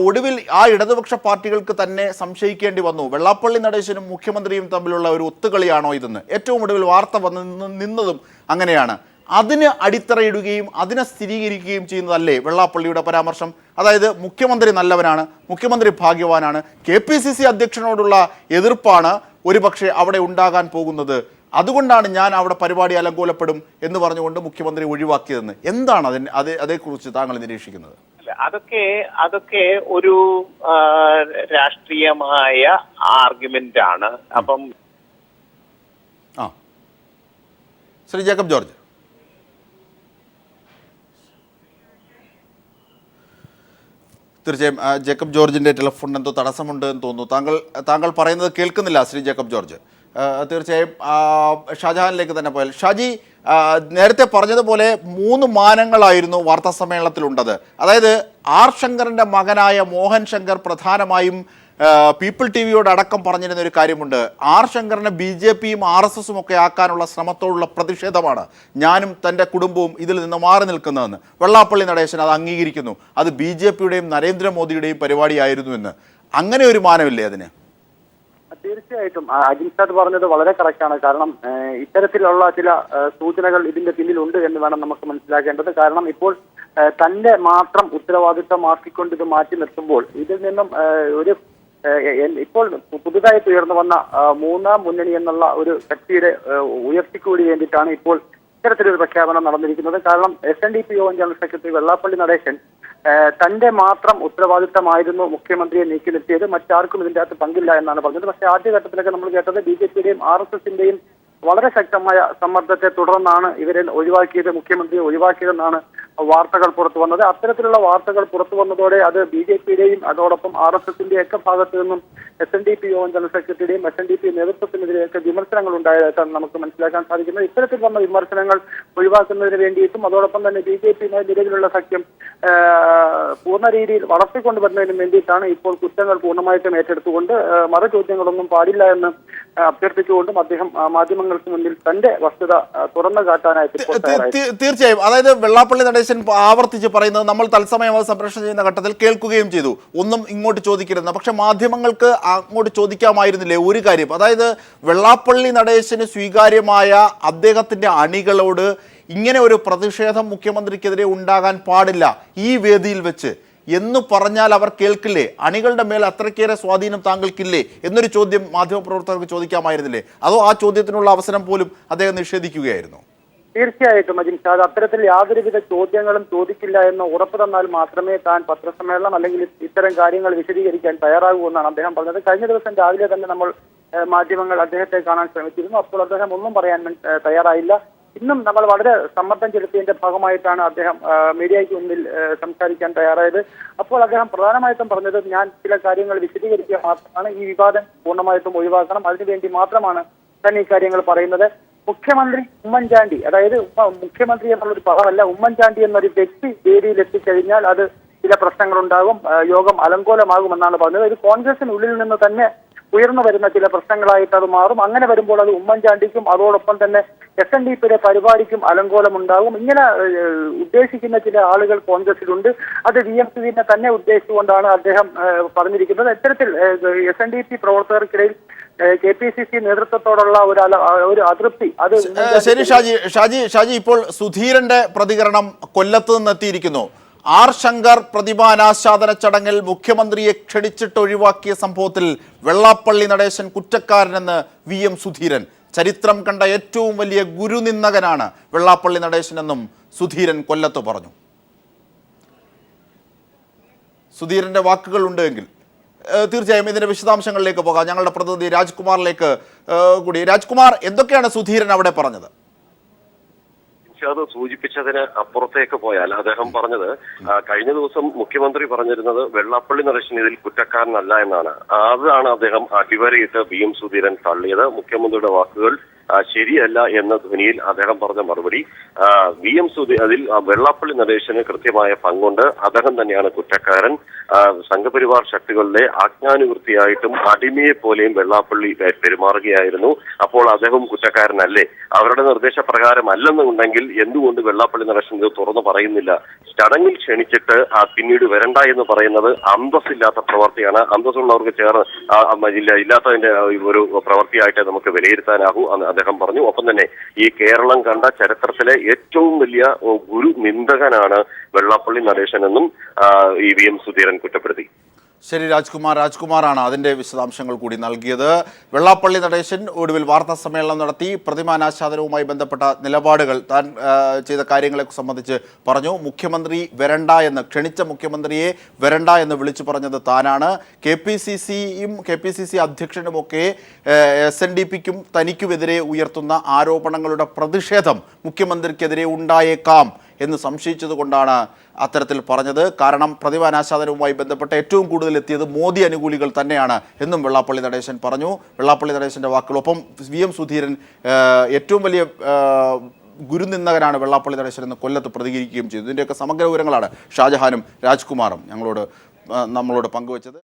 ഒടുവിൽ ആ ഇടതുപക്ഷ പാർട്ടികൾക്ക് തന്നെ സംശയിക്കേണ്ടി വന്നു, വെള്ളാപ്പള്ളി നടേശനും മുഖ്യമന്ത്രിയും തമ്മിലുള്ള ഒരു ഒത്തുകളിയാണോ ഇതെന്ന്. ഏറ്റവും ഒടുവിൽ വാർത്ത വന്ന് നിന്നതും അങ്ങനെയാണ്. അതിന് അടിത്തറയിടുകയും അതിനെ സ്ഥിരീകരിക്കുകയും ചെയ്യുന്നതല്ലേ വെള്ളാപ്പള്ളിയുടെ പരാമർശം? അതായത് മുഖ്യമന്ത്രി നല്ലവനാണ്, മുഖ്യമന്ത്രി ഭാഗ്യവാനാണ്, KPCC അധ്യക്ഷനോടുള്ള എതിർപ്പാണ് ഒരുപക്ഷെ അവിടെ ഉണ്ടാകാൻ പോകുന്നത്, അതുകൊണ്ടാണ് ഞാൻ അവിടെ പരിപാടി അലങ്കോലപ്പെടും എന്ന് പറഞ്ഞുകൊണ്ട് മുഖ്യമന്ത്രി ഒഴിവാക്കിയതെന്ന്. എന്താണ് അതേക്കുറിച്ച് താങ്കൾ നിരീക്ഷിക്കുന്നത്? അതൊക്കെ ഒരു രാഷ്ട്രീയമായ ആർഗ്യുമെന്റ് ആണ്. അപ്പം ശ്രീ ജേക്കബ് ജോർജ്, തീർച്ചയായും ജേക്കബ് ജോർജിൻ്റെ ടെലിഫോണിന് എന്തോ തടസ്സമുണ്ട് എന്ന് തോന്നുന്നു. താങ്കൾ പറയുന്നത് കേൾക്കുന്നില്ല ശ്രീ ജേക്കബ് ജോർജ്. തീർച്ചയായും ഷാജഹാനിലേക്ക് തന്നെ പോയാൽ, ഷാജി നേരത്തെ പറഞ്ഞതുപോലെ 3 മാനങ്ങളായിരുന്നു വാർത്താ സമ്മേളനത്തിലുണ്ടത്. അതായത് ആർ ശങ്കറിൻ്റെ മകനായ മോഹൻ ശങ്കർ പ്രധാനമായും പീപ്പിൾ TVയോട് അടക്കം പറഞ്ഞിരുന്ന ഒരു കാര്യമുണ്ട്, ആർ ശങ്കറിനെ BJPയും RSSും ഒക്കെ ആക്കാനുള്ള ശ്രമത്തോടുള്ള പ്രതിഷേധമാണ് ഞാനും തൻ്റെ കുടുംബവും ഇതിൽ നിന്ന് മാറി നിൽക്കുന്നതെന്ന്. വെള്ളാപ്പള്ളി നടേശൻ അത് അംഗീകരിക്കുന്നു, അത് BJPയുടെയും നരേന്ദ്രമോദിയുടെയും പരിപാടിയായിരുന്നു എന്ന്. അങ്ങനെ ഒരു മാനമില്ലേ അതിന്? തീർച്ചയായിട്ടും അജിൻസാദ് പറഞ്ഞത് വളരെ കറക്റ്റാണ്. കാരണം ഇത്തരത്തിലുള്ള ചില സൂചനകൾ ഇതിന്റെ പിന്നിലുണ്ട് എന്ന് വേണം നമുക്ക് മനസ്സിലാക്കേണ്ടത്. കാരണം ഇപ്പോൾ തന്റെ മാത്രം ഉത്തരവാദിത്തമാക്കിക്കൊണ്ട് ഇത് മാറ്റി നിർത്തുമ്പോൾ ഇതിൽ നിന്നും ഒരു ഇപ്പോൾ പുതുതായി ഉയർന്നു വന്ന 3-ാം മുന്നണി എന്നുള്ള ഒരു ശക്തിയുടെ ഉയർത്തിക്കൂടി വേണ്ടിയിട്ടാണ് ഇപ്പോൾ ഇത്തരത്തിലൊരു പ്രഖ്യാപനം നടന്നിരിക്കുന്നത്. കാരണം SNDP യോഗം ജനറൽ സെക്രട്ടറി വെള്ളാപ്പള്ളി നടേശൻ തന്റെ മാത്രം ഉത്തരവാദിത്തമായിരുന്നു മുഖ്യമന്ത്രിയെ നീക്കി നിർത്തിയത്, മറ്റാർക്കും ഇതിന്റെ അകത്ത് പങ്കില്ല എന്നാണ് പറഞ്ഞത്. പക്ഷേ ആദ്യഘട്ടത്തിലൊക്കെ നമ്മൾ കേട്ടത് BJPയുടെയും RSSന്റെയും വളരെ ശക്തമായ സമ്മർദ്ദത്തെ തുടർന്നാണ് ഇവരെ ഒഴിവാക്കിയത്, മുഖ്യമന്ത്രിയെ ഒഴിവാക്കിയതെന്നാണ് വാർത്തകൾ പുറത്തു വന്നത്. അത്തരത്തിലുള്ള വാർത്തകൾ പുറത്തു വന്നതോടെ അത് BJPയുടെയും അതോടൊപ്പം RSSന്റെയും ഒക്കെ ഭാഗത്തു നിന്നും SNDP യോഗം ജനറൽ സെക്രട്ടറിയുടെയും SNDP നേതൃത്വത്തിനെതിരെയൊക്കെ വിമർശനങ്ങൾ ഉണ്ടായതായിട്ടാണ് നമുക്ക് മനസ്സിലാക്കാൻ സാധിക്കുന്നത്. ഇത്തരത്തിൽ വന്ന വിമർശനങ്ങൾ ഒഴിവാക്കുന്നതിന് വേണ്ടിയിട്ടും അതോടൊപ്പം തന്നെ BJPയുമായി നിലവിലുള്ള സഖ്യം പൂർണ്ണ രീതിയിൽ വളർത്തിക്കൊണ്ടുവരുന്നതിനും വേണ്ടിയിട്ടാണ് ഇപ്പോൾ കുറ്റങ്ങൾ പൂർണ്ണമായിട്ടും ഏറ്റെടുത്തുകൊണ്ട് മറു ചോദ്യങ്ങളൊന്നും പാടില്ല എന്ന് അഭ്യർത്ഥിച്ചുകൊണ്ടും അദ്ദേഹം മാധ്യമങ്ങൾക്ക് മുന്നിൽ തന്റെ വസ്തുത തുറന്നു കാട്ടാനായിട്ട് തീർച്ചയായും. അതായത് വെള്ളാപ്പള്ളി നടേശൻ ആവർത്തിച്ച് പറയുന്നത് നമ്മൾ തത്സമയം അത് സംപ്രേഷണം ചെയ്യുന്ന ഘട്ടത്തിൽ കേൾക്കുകയും ചെയ്തു, ഒന്നും ഇങ്ങോട്ട് ചോദിക്കരുത്. പക്ഷെ മാധ്യമങ്ങൾക്ക് അങ്ങോട്ട് ചോദിക്കാമായിരുന്നില്ലേ ഒരു കാര്യം? അതായത് വെള്ളാപ്പള്ളി നടേശന് സ്വീകാര്യമായ അദ്ദേഹത്തിന്റെ അണികളോട് ഇങ്ങനെ ഒരു പ്രതിഷേധം മുഖ്യമന്ത്രിക്കെതിരെ ഉണ്ടാകാൻ പാടില്ല ഈ വേദിയിൽ വെച്ച് എന്ന് പറഞ്ഞാൽ അവർ കേൾക്കില്ലേ? അണികളുടെ മേൽ അത്രയ്ക്കേറെ സ്വാധീനം താങ്കൾക്കില്ലേ എന്നൊരു ചോദ്യം മാധ്യമപ്രവർത്തകർക്ക് ചോദിക്കാമായിരുന്നില്ലേ? അതോ ആ ചോദ്യത്തിനുള്ള അവസരം പോലും അദ്ദേഹം നിഷേധിക്കുകയായിരുന്നു? തീർച്ചയായിട്ടും അജിൻഷാദ്, അത്തരത്തിൽ യാതൊരുവിധ ചോദ്യങ്ങളും ചോദിക്കില്ല എന്ന് ഉറപ്പ് തന്നാൽ മാത്രമേ താൻ പത്രസമ്മേളനം അല്ലെങ്കിൽ ഇത്തരം കാര്യങ്ങൾ വിശദീകരിക്കാൻ തയ്യാറാകൂ എന്നാണ് അദ്ദേഹം പറഞ്ഞത്. കഴിഞ്ഞ ദിവസം രാവിലെ തന്നെ നമ്മൾ മാധ്യമങ്ങൾ അദ്ദേഹത്തെ കാണാൻ ശ്രമിച്ചിരുന്നു. അപ്പോൾ അദ്ദേഹം ഒന്നും പറയാൻ തയ്യാറായില്ല. ഇന്നും നമ്മൾ വളരെ സമ്മർദ്ദം ചെലുത്തിയതിന്റെ ഭാഗമായിട്ടാണ് അദ്ദേഹം മീഡിയയ്ക്ക് മുന്നിൽ സംസാരിക്കാൻ തയ്യാറായത്. അപ്പോൾ അദ്ദേഹം പ്രധാനമായിട്ടും പറഞ്ഞത്, ഞാൻ ചില കാര്യങ്ങൾ വിശദീകരിക്കുക മാത്രമാണ്, ഈ വിവാദം പൂർണ്ണമായിട്ടും ഒഴിവാക്കണം, അതിനുവേണ്ടി മാത്രമാണ് താൻ ഈ കാര്യങ്ങൾ പറയുന്നത്. മുഖ്യമന്ത്രി ഉമ്മൻചാണ്ടി, അതായത് മുഖ്യമന്ത്രി എന്നുള്ളൊരു പദമല്ല, ഉമ്മൻചാണ്ടി എന്നൊരു വ്യക്തി വേദിയിൽ എത്തിക്കഴിഞ്ഞാൽ അത് ചില പ്രശ്നങ്ങളുണ്ടാകും, യോഗം അലങ്കോലമാകുമെന്നാണ് പറഞ്ഞത്. ഇത് കോൺഗ്രസിനുള്ളിൽ നിന്ന് തന്നെ ഉയർന്നു വരുന്ന ചില പ്രശ്നങ്ങളായിട്ട് അത് മാറും. അങ്ങനെ വരുമ്പോൾ അത് ഉമ്മൻചാണ്ടിക്കും അതോടൊപ്പം തന്നെ SNDPയുടെ പരിപാടിക്കും അലങ്കോലമുണ്ടാകും. ഇങ്ങനെ ഉദ്ദേശിക്കുന്ന ചില ആളുകൾ കോൺഗ്രസിലുണ്ട്. അത് VMCനെ തന്നെ ഉദ്ദേശിച്ചുകൊണ്ടാണ് അദ്ദേഹം പറഞ്ഞിരിക്കുന്നത്. ഇത്തരത്തിൽ SNDP പ്രവർത്തകർക്കിടയിൽ KPCC നേതൃത്വത്തോടുള്ള ഒരു അതൃപ്തി അത് ശരി. ഷാജി, ഇപ്പോൾ സുധീരന്റെ പ്രതികരണം കൊല്ലത്ത് നിന്നെത്തിയിരിക്കുന്നു. ശങ്കർ പ്രതിമാനാച്ഛാദന ചടങ്ങിൽ മുഖ്യമന്ത്രിയെ ക്ഷണിച്ചിട്ട് ഒഴിവാക്കിയ സംഭവത്തിൽ വെള്ളാപ്പള്ളി നടേശൻ കുറ്റക്കാരനെന്ന് VM സുധീരൻ. ചരിത്രം കണ്ട ഏറ്റവും വലിയ ഗുരുനിന്ദകനാണ് വെള്ളാപ്പള്ളി നടേശനെന്നും സുധീരൻ കൊല്ലത്ത് പറഞ്ഞു. സുധീരന്റെ വാക്കുകൾ ഉണ്ട് എങ്കിൽ തീർച്ചയായും ഇതിന്റെ വിശദാംശങ്ങളിലേക്ക് പോകാം. ഞങ്ങളുടെ പ്രതിനിധി രാജ്കുമാറിലേക്ക് കൂടി. രാജ്കുമാർ, എന്തൊക്കെയാണ് സുധീരൻ അവിടെ പറഞ്ഞത്? അത് സൂചിപ്പിച്ചതിന് അപ്പുറത്തേക്ക് പോയാൽ അദ്ദേഹം പറഞ്ഞത്, കഴിഞ്ഞ ദിവസം മുഖ്യമന്ത്രി പറഞ്ഞിരുന്നത് വെള്ളാപ്പള്ളി നടേശൻ ഇതിൽ കുറ്റക്കാരനല്ല എന്നാണ്. അതാണ് അദ്ദേഹം അടിവരയിട്ട് VM സുധീരൻ തള്ളിയത്. മുഖ്യമന്ത്രിയുടെ വാക്കുകൾ ശരിയല്ല എന്ന ധ്വനിയിൽ അദ്ദേഹം പറഞ്ഞ മറുപടി, VM സുധീരൻ അതിൽ വെള്ളാപ്പള്ളി നടേശന് കൃത്യമായ പങ്കുണ്ട്, അദ്ദേഹം തന്നെയാണ് കുറ്റക്കാരൻ. സംഘപരിവാർ ശക്തികളുടെ ആജ്ഞാനുവൃത്തിയായിട്ടും അടിമയെ പോലെയും വെള്ളാപ്പള്ളി പെരുമാറുകയായിരുന്നു. അപ്പോൾ അദ്ദേഹം കുറ്റക്കാരനല്ലേ? അവരുടെ നിർദ്ദേശപ്രകാരമല്ലെന്നുണ്ടെങ്കിൽ എന്തുകൊണ്ട് വെള്ളാപ്പള്ളി നടേശൻ ഇത് തുറന്നു പറയുന്നില്ല? ചടങ്ങിൽ ക്ഷണിച്ചിട്ട് പിന്നീട് വരണ്ട എന്ന് പറയുന്നത് അന്തസ്സില്ലാത്ത പ്രവർത്തിയാണ്. അന്തസ്സുള്ളവർക്ക് ഇല്ലാത്തതിന്റെ ഒരു പ്രവൃത്തിയായിട്ട് നമുക്ക് വിലയിരുത്താനാകൂ അദ്ദേഹം പറഞ്ഞു. ഒപ്പം തന്നെ ഈ കേരളം കണ്ട ചരിത്രത്തിലെ ഏറ്റവും വലിയ ഗുരു നിന്ദകനാണ് വെള്ളാപ്പള്ളി നടേശൻ എന്നും ഈ VM സുധീരൻ കുറ്റപ്പെടുത്തി. ശരി, രാജ്കുമാറാണ് അതിൻ്റെ വിശദാംശങ്ങൾ കൂടി നൽകിയത്. വെള്ളാപ്പള്ളി നടേശൻ ഒടുവിൽ വാർത്താ സമ്മേളനം നടത്തി പ്രതിമാനാച്ഛാദനവുമായി ബന്ധപ്പെട്ട നിലപാടുകൾ താൻ ചെയ്ത കാര്യങ്ങളെ സംബന്ധിച്ച് പറഞ്ഞു. മുഖ്യമന്ത്രി വരണ്ട എന്ന്, ക്ഷണിച്ച മുഖ്യമന്ത്രിയെ വരണ്ട എന്ന് വിളിച്ചു പറഞ്ഞത് താനാണ്. KPCCയും KPCC അധ്യക്ഷനുമൊക്കെ SNDPക്കും തനിക്കുമെതിരെ ഉയർത്തുന്ന ആരോപണങ്ങളുടെ പ്രതിഷേധം മുഖ്യമന്ത്രിക്കെതിരെ ഉണ്ടായേക്കാം എന്ന് സംശയിച്ചതുകൊണ്ടാണ് അത്തരത്തിൽ പറഞ്ഞത്. കാരണം പ്രതിമാനാച്ഛാദനവുമായി ബന്ധപ്പെട്ട് ഏറ്റവും കൂടുതൽ എത്തിയത് മോദി അനുകൂലികൾ തന്നെയാണ് എന്നും വെള്ളാപ്പള്ളി നടേശൻ പറഞ്ഞു. വെള്ളാപ്പള്ളി നടേശൻ്റെ വാക്കുകളൊപ്പം VM സുധീരൻ ഏറ്റവും വലിയ ഗുരുനിന്ദകനാണ് വെള്ളാപ്പള്ളി നടേശൻ എന്ന് കൊല്ലത്ത് പ്രതികരിക്കുകയും ചെയ്തു. ഇതിൻ്റെയൊക്കെ സമഗ്ര വിവരങ്ങളാണ് ഷാജഹാനും രാജ്കുമാറും നമ്മളോട് പങ്കുവച്ചത്.